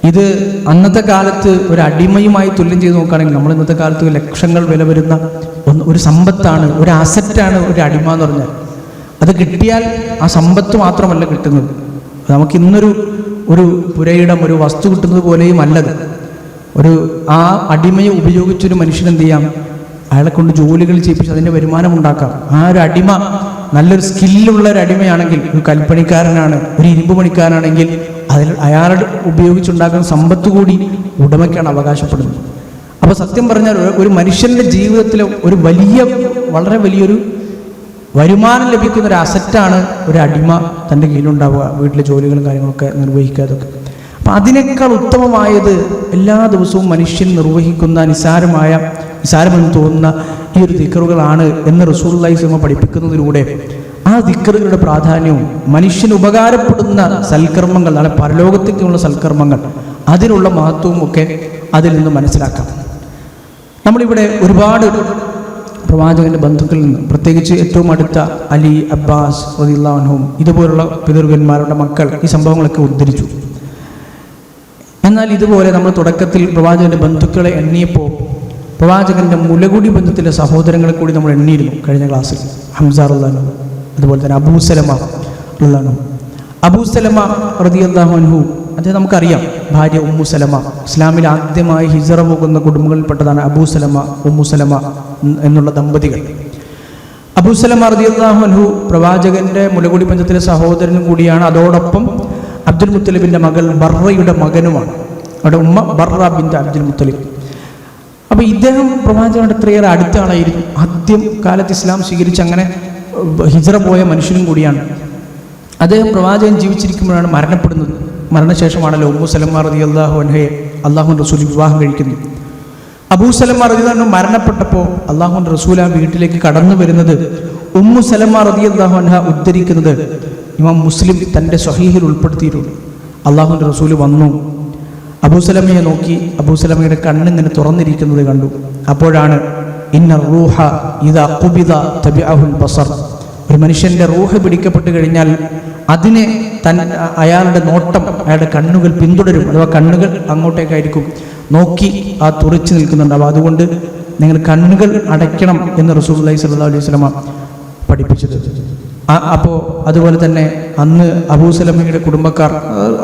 ഇത് അന്നത്തെ കാലത്ത് ഒരു അടിമയുമായി തുല്യം ചെയ്ത് നോക്കുകയാണെങ്കിൽ, നമ്മൾ ഇന്നത്തെ കാലത്ത് ലക്ഷങ്ങൾ വില വരുന്ന ഒരു സമ്പത്താണ്, ഒരു അസറ്റാണ് ഒരു അടിമ എന്ന് പറഞ്ഞാൽ. അത് കിട്ടിയാൽ ആ സമ്പത്ത് മാത്രമല്ല കിട്ടുന്നത്, നമുക്കിന്നൊരു പുരയിടം, ഒരു വസ്തു കിട്ടുന്നത് പോലെയും അല്ലത്. ആ അടിമയെ ഉപയോഗിച്ചൊരു മനുഷ്യൻ എന്ത് ചെയ്യാം, അയാളെ കൊണ്ട് ജോലികൾ ചെയ്യിപ്പിച്ച് അതിൻ്റെ വരുമാനം ഉണ്ടാക്കാം. ആ ഒരു അടിമ നല്ലൊരു സ്കില്ലുള്ള ഒരു അടിമയാണെങ്കിൽ, ഒരു കൽപ്പണിക്കാരനാണ്, ഒരു ഇരുമ്പ് പണിക്കാരനാണെങ്കിൽ, അയാളുടെ ഉപയോഗിച്ചുണ്ടാക്കുന്ന സമ്പത്ത് കൂടി ഉടമയ്ക്കാണ് അവകാശപ്പെടുന്നത്. അപ്പോൾ സത്യം പറഞ്ഞാൽ ഒരു മനുഷ്യൻ്റെ ജീവിതത്തിൽ ഒരു വളരെ വലിയൊരു വരുമാനം ലഭിക്കുന്ന ഒരു അസറ്റാണ് ഒരു അടിമ തൻ്റെ കീഴിലുണ്ടാവുക, വീട്ടിലെ ജോലികളും കാര്യങ്ങളൊക്കെ നിർവഹിക്കാതൊക്കെ. അപ്പം അതിനേക്കാൾ ഉത്തമമായത് എല്ലാ ദിവസവും മനുഷ്യൻ നിർവഹിക്കുന്ന നിസാരമെന്ന് തോന്നുന്ന ഈ ഒരു ദിക്റുകളാണ് എന്ന് റസൂലുള്ളാഹി സ്വല്ലല്ലാഹു പഠിപ്പിക്കുന്നതിലൂടെ ആ ദിക്റുകളുടെ പ്രാധാന്യവും മനുഷ്യന് ഉപകാരപ്പെടുന്ന സൽക്കർമ്മങ്ങൾ, നാളെ പരലോകത്തേക്കുള്ള സൽക്കർമ്മങ്ങൾ, അതിനുള്ള മഹത്വവും ഒക്കെ അതിൽ നിന്ന് മനസ്സിലാക്കാം. നമ്മളിവിടെ ഒരുപാട് പ്രവാചകന്റെ ബന്ധുക്കളിൽ നിന്ന്, പ്രത്യേകിച്ച് ഏറ്റവും അടുത്ത അലി, അബ്ബാസ് റളിയല്ലാഹു അൻഹും ഇതുപോലുള്ള പിതൃവന്മാരുടെ മക്കൾ ഈ സംഭവങ്ങളൊക്കെ ഉദ്ധരിച്ചു. എന്നാൽ ഇതുപോലെ നമ്മൾ തുടക്കത്തിൽ പ്രവാചകന്റെ ബന്ധുക്കളെ എണ്ണിയപ്പോൾ പ്രവാചകന്റെ മുലകുടി ബന്ധത്തിലെ സഹോദരങ്ങളെ കൂടി നമ്മൾ എണ്ണിയിരുന്നു കഴിഞ്ഞ ക്ലാസ്സിൽ. ഹംസ റളിയല്ലാഹു അൻഹു, അതുപോലെ തന്നെ അബൂ സലമ റളിയല്ലാഹു അൻഹു. അബൂ സലമ റളിയല്ലാഹു അൻഹു, അദ്ദേഹം നമുക്കറിയാം, ഭാര്യ ഉമ്മു സലമ, ഇസ്ലാമിൽ ആദ്യമായി ഹിജറ പോകുന്ന കുടുംബങ്ങളിൽപ്പെട്ടതാണ് അബൂ സലമ, ഉമ്മു സലമ എന്നുള്ള ദമ്പതികൾ. അബൂ സലമ റളിയല്ലാഹു അൻഹു പ്രവാചകന്റെ മുലകുടി ബന്ധത്തിലെ സഹോദരനും കൂടിയാണ്. അതോടൊപ്പം അബ്ദുൽ മുത്തലിബിൻ്റെ മകൾ ബർറയുടെ മകനുമാണ്. അവിടെ ഉമ്മ ബർറ ബിൻത് അബ്ദുൽ മുത്തലിബ്. അപ്പോൾ ഇദ്ദേഹം പ്രവാചകന്റെ അത്രയേറെ അടുത്ത ആളായിരുന്നു. ആദ്യം കാലത്ത് ഇസ്ലാം സ്വീകരിച്ച് അങ്ങനെ ഹിജറ പോയ മനുഷ്യനും കൂടിയാണ്. അദ്ദേഹം പ്രവാചകൻ ജീവിച്ചിരിക്കുമ്പോഴാണ് മരണപ്പെടുന്നത്. മരണശേഷമാണല്ലോ ഉമ്മു സലമ റളിയല്ലാഹു അൻഹയെ അല്ലാഹുവിൻ്റെ റസൂൽ വിവാഹം കഴിക്കുന്നത്. അബൂ സലമ റളിയല്ലാഹു അൻഹു മരണപ്പെട്ടപ്പോൾ അല്ലാഹുവിൻ്റെ റസൂൽ ആ വീട്ടിലേക്ക് കടന്നു വരുന്നത് ഉമ്മു സലമ റളിയല്ലാഹു അൻഹ ഉദ്ധരിക്കുന്നത് ഇമാം മുസ്ലിം തൻ്റെ സ്വഹീഹിൽ ഉൾപ്പെടുത്തിയിട്ടുണ്ട്. അല്ലാഹുവിൻ്റെ റസൂൽ വന്നു, അബൂ സലമയെ നോക്കി, അബൂ സലമയുടെ കണ്ണിങ്ങനെ തുറന്നിരിക്കുന്നത് കണ്ടു. അപ്പോഴാണ് ഇന്ന റൂഹ ഇദാ ഖുബിദ തബിഅഹുൽ ബസർ, ഒരു മനുഷ്യൻ്റെ റൂഹ് പിടിക്കപ്പെട്ട് കഴിഞ്ഞാൽ അതിനെ അയാളുടെ നോട്ടം, അയാളുടെ കണ്ണുകൾ പിന്തുടരും, അഥവാ കണ്ണുകൾ അങ്ങോട്ടേക്കായിരിക്കും നോക്കി ആ തുറച്ചു നിൽക്കുന്നുണ്ട്. അപ്പോൾ അതുകൊണ്ട് നിങ്ങൾ കണ്ണുകൾ അടയ്ക്കണം എന്ന് റസൂലുള്ളാഹി സ്വല്ലല്ലാഹു അലൈഹി വസല്ലം പഠിപ്പിച്ചത്. അപ്പോൾ അതുപോലെ തന്നെ അന്ന് അബൂ സലമയുടെ കുടുംബക്കാർ,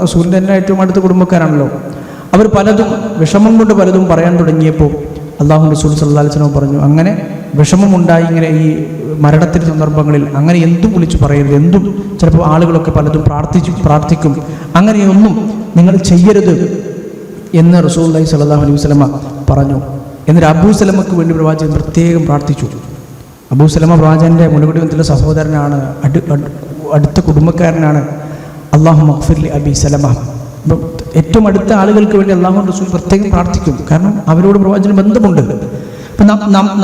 റസൂലിൻ്റെ തന്നെ ഏറ്റവും അടുത്ത കുടുംബക്കാരാണല്ലോ, അവർ പലതും വിഷമം കൊണ്ട് പലതും പറയാൻ തുടങ്ങിയപ്പോൾ അല്ലാഹു റസൂൽ സല്ലല്ലാഹു അലൈഹി വസല്ലം പറഞ്ഞു, അങ്ങനെ വിഷമമുണ്ടായി ഇങ്ങനെ ഈ മരണത്തിൻ്റെ സന്ദർഭങ്ങളിൽ അങ്ങനെ എന്തും വിളിച്ചു പറയരുത്, എന്തും ചിലപ്പോൾ ആളുകളൊക്കെ പലതും പ്രാർത്ഥിക്കും, അങ്ങനെയൊന്നും നിങ്ങൾ ചെയ്യരുത് എന്ന് റസൂലുള്ളാഹി സ്വല്ലല്ലാഹു അലൈഹി വസല്ലം പറഞ്ഞു. എന്നിട്ട് അബൂ സലമക്ക് വേണ്ടി പ്രവാചകൻ പ്രത്യേകം പ്രാർത്ഥിച്ചു. അബൂ സലമ പ്രവാചകന്റെ മുലകുടി ബന്ധത്തിലെ സഹോദരനാണ്, അടുത്ത കുടുംബക്കാരനാണ്. അല്ലാഹു മഗ്ഫിർലി അബി സലമ. അപ്പം ഏറ്റവും അടുത്ത ആളുകൾക്ക് വേണ്ടി അല്ലാഹു റസൂൽ പ്രത്യേകം പ്രാർത്ഥിക്കും, കാരണം അവരോട് പ്രവാചകന് ബന്ധമുണ്ട്. അപ്പം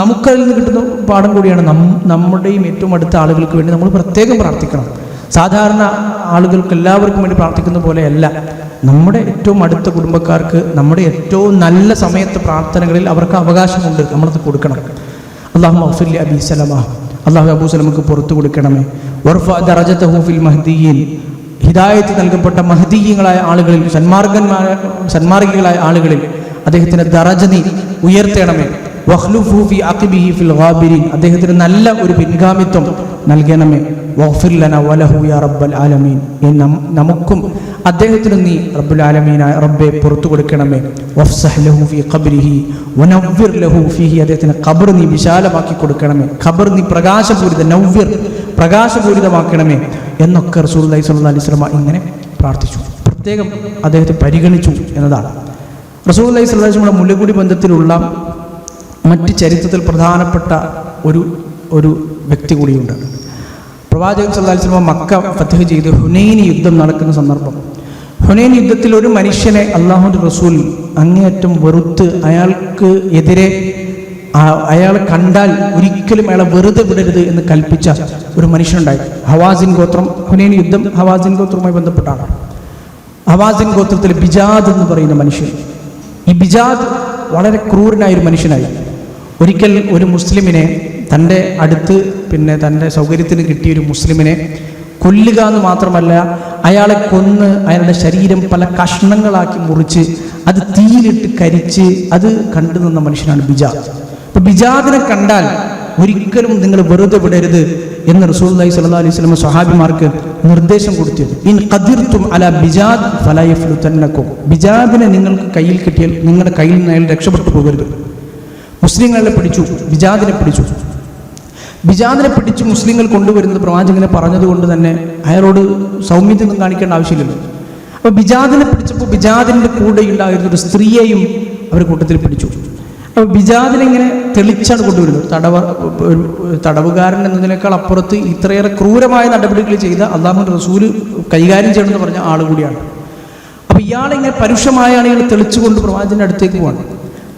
നമുക്കതിൽ നിന്ന് കിട്ടുന്ന പാഠം കൂടിയാണ്. നമ്മുടെയും ഏറ്റവും അടുത്ത ആളുകൾക്ക് വേണ്ടി നമ്മൾ പ്രത്യേകം പ്രാർത്ഥിക്കണം. സാധാരണ ആളുകൾക്ക് എല്ലാവർക്കും വേണ്ടി പ്രാർത്ഥിക്കുന്ന പോലെയല്ല, നമ്മുടെ ഏറ്റവും അടുത്ത കുടുംബക്കാർക്ക് നമ്മുടെ ഏറ്റവും നല്ല സമയത്ത് പ്രാർത്ഥനകളിൽ അവർക്ക് അവകാശമുണ്ട്, നമ്മളത് കൊടുക്കണം. അല്ലാഹു മഗ്ഫിർലി അബി സലമ, അല്ലാഹു അബൂ സലമക്ക് പുറത്തു കൊടുക്കണമേ. വർഫ ദറജതഹു ഫിൽ മഹ്ദിയീൻ, ഹിദായത്ത് നൽകപ്പെട്ട മഹ്ദിയീങ്ങളായ ആളുകളിൽ, സന്മാർഗികളായ ആളുകളിൽ അദ്ദേഹത്തിൻ്റെ ദറജ നീ ഉയർത്തണമേ. വഖ്ലുഫു ഫി അഖിബിഹി ഫിൽ ഗാബിരീൻ, അദ്ദേഹത്തിന് നല്ല ഒരു പിൻഗാമിത്വം നൽകണമേ. വഗ്ഫിർ ലനാ വലഹു യാ റബ്ബൽ ആലമീൻ, നമുക്കും അദ്ദേഹത്തിനും നീ റബ്ബുൽ ആലമീനായ റബ്ബെ പുറത്തു കൊടുക്കണമേ. വഫ്സഹ് ലഹു ഫീ ഖബ്രിഹി വനവ്വിർ ലഹു ഫീഹി, അദ്ദേഹത്തിന് ഖബർ നീ വിശാലമാക്കി കൊടുക്കണമേ, ഖബർ നീ പ്രകാശപൂരിതമാക്കണമേ എന്നൊക്കെ റസൂലുള്ളാഹി സ്വല്ലല്ലാഹു അലൈഹി വസല്ലം ഇങ്ങനെ പ്രാർത്ഥിച്ചു. പ്രത്യേകം അദ്ദേഹത്തെ പരിഗണിച്ചു എന്നതാണ്. റസൂലുള്ളാഹി സ്വല്ലല്ലാഹു അലൈഹി വസല്ലം മുലകുടി ബന്ധത്തിലുള്ള മറ്റ് ചരിത്രത്തിൽ പ്രധാനപ്പെട്ട ഒരു വ്യക്തി കൂടിയുണ്ട്. പ്രവാചകൻ സല്ലല്ലാഹു അലൈഹി വസല്ലം മക്ക ഫത്ഹ് ചെയ്ത് ഹുനൈൻ യുദ്ധം നടക്കുന്ന സന്ദർഭം, ഹുനൈൻ യുദ്ധത്തിൽ ഒരു മനുഷ്യനെ അല്ലാഹുവിൻ്റെ റസൂൽ അങ്ങേയറ്റം വെറുത്ത് അയാൾക്ക് എതിരെ അയാളെ കണ്ടാൽ ഒരിക്കലും അയാളെ വെറുതെ വിടരുത് എന്ന് കൽപ്പിച്ച ഒരു മനുഷ്യനുണ്ടായി. ഹവാസിൻ ഗോത്രം, ഹുനൈൻ യുദ്ധം ഹവാസിൻ ഗോത്രവുമായി ബന്ധപ്പെട്ടാണ്. ഹവാസിൻ ഗോത്രത്തിൽ ബിജാദ് എന്ന് പറയുന്ന മനുഷ്യൻ, ഈ ബിജാദ് വളരെ ക്രൂരനായൊരു മനുഷ്യനായി. ഒരിക്കൽ ഒരു മുസ്ലിമിനെ തൻ്റെ അടുത്ത് തൻ്റെ സൗകര്യത്തിന് കിട്ടിയൊരു മുസ്ലിമിനെ കൊല്ലുക എന്ന് മാത്രമല്ല, അയാളെ കൊന്ന് അയാളുടെ ശരീരം പല കഷ്ണങ്ങളാക്കി മുറിച്ച് അത് തീയിലിട്ട് കരിച്ച് അത് കണ്ടു നിന്ന മനുഷ്യനാണ് ബിജാദ്. അപ്പോൾ ബിജാദിനെ കണ്ടാൽ ഒരിക്കലും നിങ്ങൾ വെറുതെ വിടരുത് എന്ന് റസൂലുള്ളാഹി സ്വല്ലല്ലാഹു അലൈഹി വസല്ലം സ്വഹാബിമാർക്ക് നിർദ്ദേശം കൊടുത്തത്. ഇൻ ഖദിർതും അലാ ബിജാദ് ഫലാ യഫ്ലുതന്നകും, ബിജാദിനെ നിങ്ങൾക്ക് കയ്യിൽ കിട്ടിയാൽ നിങ്ങളുടെ കയ്യിൽ നിന്ന് അയാൾ രക്ഷപ്പെട്ടു പോകരുത്. മുസ്ലിങ്ങളെ പിടിച്ചു, ബിജാദിനെ പിടിച്ച് മുസ്ലിങ്ങൾ കൊണ്ടുവരുന്നത് പ്രവാചകനെ പറഞ്ഞതുകൊണ്ട് തന്നെ അയാളോട് സൗമ്യത്യൊന്നും കാണിക്കേണ്ട ആവശ്യമില്ലല്ലോ. അപ്പോൾ ബിജാദിനെ പിടിച്ചപ്പോൾ ബിജാദിൻ്റെ കൂടെ ഉണ്ടായിരുന്ന ഒരു സ്ത്രീയെയും അവർ കൂട്ടത്തിൽ പിടിച്ചു. അപ്പോൾ ബിജാദിനെ ഇങ്ങനെ തെളിച്ചാണ് കൊണ്ടുവരുന്നത്. തടവുകാരൻ എന്നതിനേക്കാൾ അപ്പുറത്ത് ഇത്രയേറെ ക്രൂരമായ നടപടികൾ ചെയ്ത അല്ലാഹുവിൻ്റെ റസൂല് കൈകാര്യം ചെയ്യണമെന്ന് പറഞ്ഞ ആൾ കൂടിയാണ്. അപ്പോൾ ഇയാളിങ്ങനെ പരുഷമായാണ് ഇയാൾ തെളിച്ചുകൊണ്ട് പ്രവാചകൻ്റെ അടുത്തേക്ക് പോവാണ്.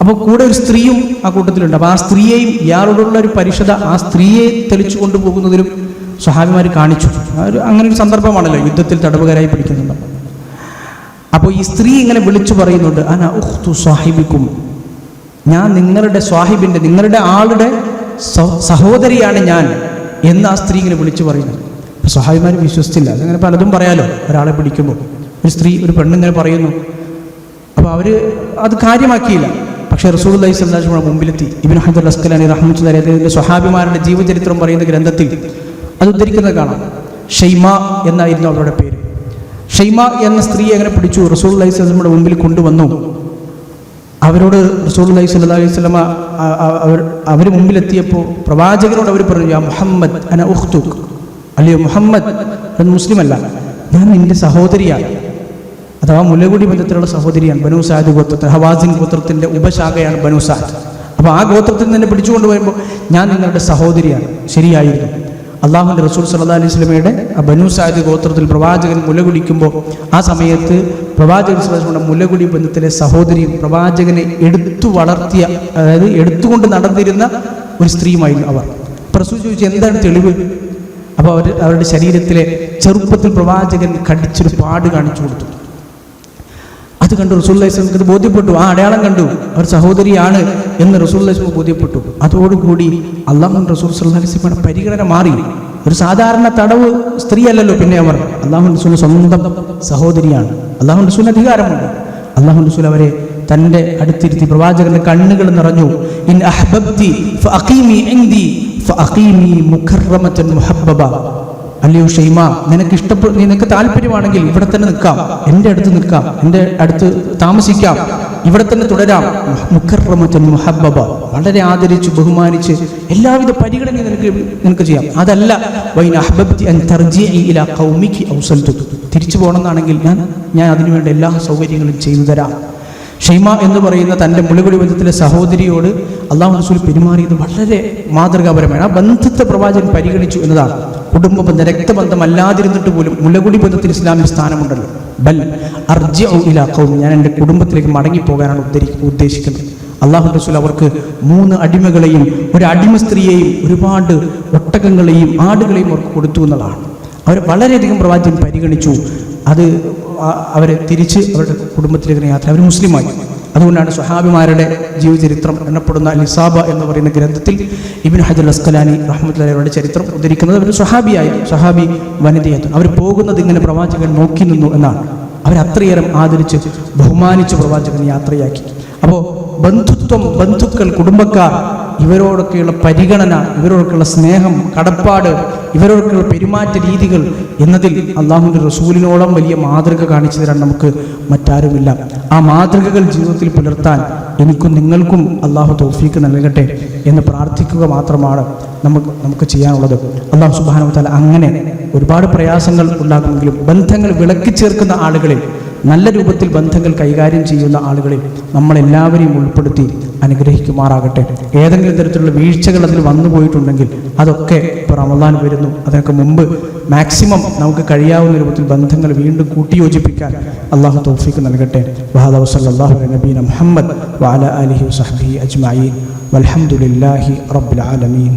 അപ്പോൾ കൂടെ ഒരു സ്ത്രീയും ആ കൂട്ടത്തിലുണ്ട്. അപ്പോൾ ആ സ്ത്രീയെയും ഇയാളോടുള്ള ഒരു പരിശുദ്ധ ആ സ്ത്രീയെ തെളിച്ചു കൊണ്ടുപോകുന്നതിലും സ്വഹാബിമാർ കാണിച്ചു. അങ്ങനെ ഒരു സന്ദർഭമാണല്ലോ യുദ്ധത്തിൽ തടവുകാരായി പിടിക്കുന്നുണ്ട്. അപ്പോൾ ഈ സ്ത്രീ ഇങ്ങനെ വിളിച്ചു പറയുന്നുണ്ട്, അന ഉഖ്തു സാഹിബിക്കും, ഞാൻ നിങ്ങളുടെ സ്വാഹിബിൻ്റെ നിങ്ങളുടെ ആളുടെ സഹോദരിയാണ് ഞാൻ എന്ന് ആ സ്ത്രീ ഇങ്ങനെ വിളിച്ചു പറയുന്നത്. അപ്പോൾ സ്വഹാബിമാർ വിശ്വസിച്ചില്ല. അതങ്ങനെ പലതും പറയാലോ ഒരാളെ പിടിക്കുമ്പോൾ. ഒരു പെണ്ണിങ്ങനെ പറയുന്നു. അപ്പോൾ അവർ അത് കാര്യമാക്കിയില്ല. പക്ഷേ റസൂലുള്ളാഹി സ്വല്ലല്ലാഹു അലൈഹി വസല്ലം മുമ്പിലെത്തി. ഇബ്നു ഹജർ അസ്ഖലാനി റഹ്മത്തുള്ളാഹി അലൈഹി സ്വഹാബിമാരുടെ ജീവചരിത്രം പറയുന്ന ഗ്രന്ഥത്തിൽ അത് ഉദ്ധരിക്കുന്നത് കാണാം. ഷൈമ എന്നായിരുന്നു അവരുടെ പേര്. ഷൈമ എന്ന സ്ത്രീയെ അങ്ങനെ പിടിച്ചു റസൂലുള്ളാഹി സ്വല്ലല്ലാഹു അലൈഹി വസല്ലം മുമ്പിൽ കൊണ്ടുവന്നു. അവരോട് റസൂലുള്ളാഹി സ്വല്ലല്ലാഹു അലൈഹി വസല്ലം അവർ മുമ്പിലെത്തിയപ്പോൾ പ്രവാചകനോട് അവർ പറഞ്ഞു, യാ മുഹമ്മദ് അന ഉഖ്തുക്, അല്ലയോ മുഹമ്മദ്, അത് മുസ്ലിമല്ല, ഞാൻ നിന്റെ സഹോദരിയാണ്. അഥവാ മുലകുടി ബന്ധത്തിലുള്ള സഹോദരിയാണ്. ബനു സഅദ് ഗോത്രത്തിൽ ഹവാസിൻ ഗോത്രത്തിൻ്റെ ഉപശാഖയാണ് ബനു സഅദ്. അപ്പോൾ ആ ഗോത്രത്തിൽ നിന്ന് പിടിച്ചുകൊണ്ട് വരുമ്പോൾ ഞാൻ നിങ്ങളുടെ സഹോദരിയാണ്. ശരിയായിരുന്നു. അള്ളാഹുവിൻ്റെ റസൂൽ സല്ലല്ലാഹു അലൈഹി വസല്ലമയുടെ ആ ബനു സഅദ് ഗോത്രത്തിൽ പ്രവാചകൻ മുലകുടിക്കുമ്പോൾ ആ സമയത്ത് പ്രവാചകൻ സല്ലല്ലാഹു അലൈഹി വസല്ലം മുലകുടി ബന്ധത്തിലെ സഹോദരിയും പ്രവാചകനെ എടുത്തു വളർത്തിയ, അതായത് എടുത്തുകൊണ്ട് നടന്നിരുന്ന ഒരു സ്ത്രീയുമായിരുന്നു അവർ. റസൂൽ ചോദിച്ചു, എന്താണ് തെളിവ്? അപ്പോൾ അവരുടെ ശരീരത്തിലെ ചെറുപ്പത്തിൽ പ്രവാചകൻ കടിച്ചൊരു പാട് കാണിച്ചു കൊടുത്തു. അത് കണ്ടു റസൂലുള്ളാഹി സ്വല്ലല്ലാഹു അലൈഹി വസല്ലം ബോധ്യപ്പെട്ടു. ആ അടയാളം കണ്ടു, അവർ സഹോദരിയാണ് എന്ന് റസൂലുള്ളാഹി സ്വല്ലല്ലാഹു അലൈഹി വസല്ലം ബോധ്യപ്പെട്ടു. അതോടുകൂടി അല്ലാഹുവിൻ്റെ റസൂൽ സല്ലല്ലാഹു അലൈഹി വസല്ലം പരിഗണന മാറി. ഒരു സാധാരണ തടവ് സ്ത്രീ അല്ലല്ലോ പിന്നെ അവർ. അല്ലാഹുവിൻ്റെ റസൂൽ സ്വന്തം സഹോദരിയാണ്. അല്ലാഹുവിൻ്റെ റസൂലിന് അധികാരമുണ്ട്. അല്ലാഹുവിൻ്റെ റസൂൽ അവരെ തൻ്റെ അടുത്തിരുത്തി പ്രവാചകന്റെ കണ്ണുകൾ നിറഞ്ഞു. ഇൻ അഹ്ബബ്തി ഫഅഖീമി ഇൻദി ഫഅഖീമി മുകർറമതൻ മുഹബ്ബബ, അല്ലയോ ഷൈമ, നിനക്ക് താല്പര്യമാണെങ്കിൽ ഇവിടെ തന്നെ നിൽക്കാം, എൻ്റെ അടുത്ത് നിൽക്കാം, എൻ്റെ അടുത്ത് താമസിക്കാം, ഇവിടെ തന്നെ തുടരാം. മുകർറമതൻ മുഹബ്ബബ, വളരെ ആദരിച്ച് ബഹുമാനിച്ച് എല്ലാവിധ പരിഗണനയും നിനക്ക് ചെയ്യാം. അതല്ല വൈൻ അഹ്ബബ്തി അൻ തർജിഇ ഇലാ ഖൗമികി ഔസൽതുക, തിരിച്ചു പോകണമെന്നാണെങ്കിൽ ഞാൻ അതിനുവേണ്ട എല്ലാ സൗകര്യങ്ങളും ചെയ്തു തരാം. ഷൈമ എന്ന് പറയുന്ന തൻ്റെ മുലകുടി ബന്ധത്തിലെ സഹോദരിയോട് അല്ലാഹു റസൂൽ പെരുമാറിയത് വളരെ മാതൃകാപരമാണ്. ആ ബന്ധത്തെ പ്രവാചകൻ പരിഗണിച്ചു എന്നതാണ്. കുടുംബ ബന്ധം, രക്തബന്ധം അല്ലാതിരുന്നിട്ട് പോലും മുലകുടി ബന്ധത്തിൽ ഇസ്ലാമിൽ സ്ഥാനമുണ്ടല്ലോ. ബൽ അർജിഉ ഇലാ ഖൗമി, ഞാൻ എൻ്റെ കുടുംബത്തിലേക്ക് മടങ്ങിപ്പോകാനാണ് ഉദ്ദേശിക്കുന്നത്. അല്ലാഹു റസൂൽ അവർക്ക് 3 അടിമകളെയും ഒരു അടിമ സ്ത്രീയെയും ഒരുപാട് ഒട്ടകങ്ങളെയും ആടുകളെയും അവർക്ക് കൊടുത്തു എന്നുള്ളതാണ്. അവർ വളരെയധികം പ്രവാചകൻ പരിഗണിച്ചു. അത് അവരെ തിരിച്ച് അവരുടെ കുടുംബത്തിലേക്ക് യാത്ര, അവർ മുസ്ലിമായി. അതുകൊണ്ടാണ് സ്വഹാബിമാരുടെ ജീവചരിത്രം എണ്ണപ്പെടുന്ന അൽ-ഇസാബ എന്ന് പറയുന്ന ഗ്രന്ഥത്തിൽ ഇബ്നു ഹജർ അസ്ഖലാനി റഹ്മത്തുള്ളാഹി അവരുടെ ചരിത്രം ഉദ്ധരിക്കുന്നത്. അവർ സ്വഹാബി വനിതയായിരുന്നു. അവർ പോകുന്നത് ഇങ്ങനെ പ്രവാചകൻ നോക്കി നിന്നു എന്നാണ്. അവരത്രയേറെ ആദരിച്ച് ബഹുമാനിച്ച് പ്രവാചകൻ യാത്രയാക്കി. അപ്പോൾ ബന്ധുത്വം, ബന്ധുക്കൾ, കുടുംബക്കാർ ഇവരോടൊക്കെയുള്ള പരിഗണന, ഇവരോടൊക്കെയുള്ള സ്നേഹം, കടപ്പാട്, ഇവരോടൊക്കെയുള്ള പെരുമാറ്റ രീതികൾ എന്നതിൽ അള്ളാഹുവിൻ്റെ റസൂലിനോളം വലിയ മാതൃക കാണിച്ചു തരാൻ നമുക്ക് മറ്റാരുമില്ല. ആ മാതൃകകൾ ജീവിതത്തിൽ പുലർത്താൻ എനിക്കും നിങ്ങൾക്കും അള്ളാഹു തൗഫീക്ക് നൽകട്ടെ എന്ന് പ്രാർത്ഥിക്കുക മാത്രമാണ് നമുക്ക് ചെയ്യാനുള്ളത്. അള്ളാഹു സുബ്ഹാനഹു വ തആല അങ്ങനെ ഒരുപാട് പ്രയാസങ്ങൾ ഉണ്ടാകുമെങ്കിലും ബന്ധങ്ങൾ വിളക്കി ചേർക്കുന്ന ആളുകളിൽ, നല്ല രൂപത്തിൽ ബന്ധങ്ങൾ കൈകാര്യം ചെയ്യുന്ന ആളുകളിൽ നമ്മളെല്ലാവരെയും ഉൾപ്പെടുത്തി അനുഗ്രഹിക്കുമാറാകട്ടെ. ഏതെങ്കിലും തരത്തിലുള്ള വീഴ്ചകൾ അതിൽ വന്നു പോയിട്ടുണ്ടെങ്കിൽ അതൊക്കെ ഇപ്പോൾ റമദാൻ വരുന്നു, അതിനൊക്കെ മുമ്പ് മാക്സിമം നമുക്ക് കഴിയാവുന്ന രൂപത്തിൽ ബന്ധങ്ങൾ വീണ്ടും കൂട്ടിയോജിപ്പിക്കാൻ അള്ളാഹു തൗഫീക്ക് നൽകട്ടെ. വഹദാ വസല്ലല്ലാഹു അലാ നബീന മുഹമ്മദ് വഅലാ ആലിഹി വസഹ്ബിഹി അജ്മഈൻ വൽഹംദുലില്ലാഹി റബ്ബിൽ ആലമീൻ.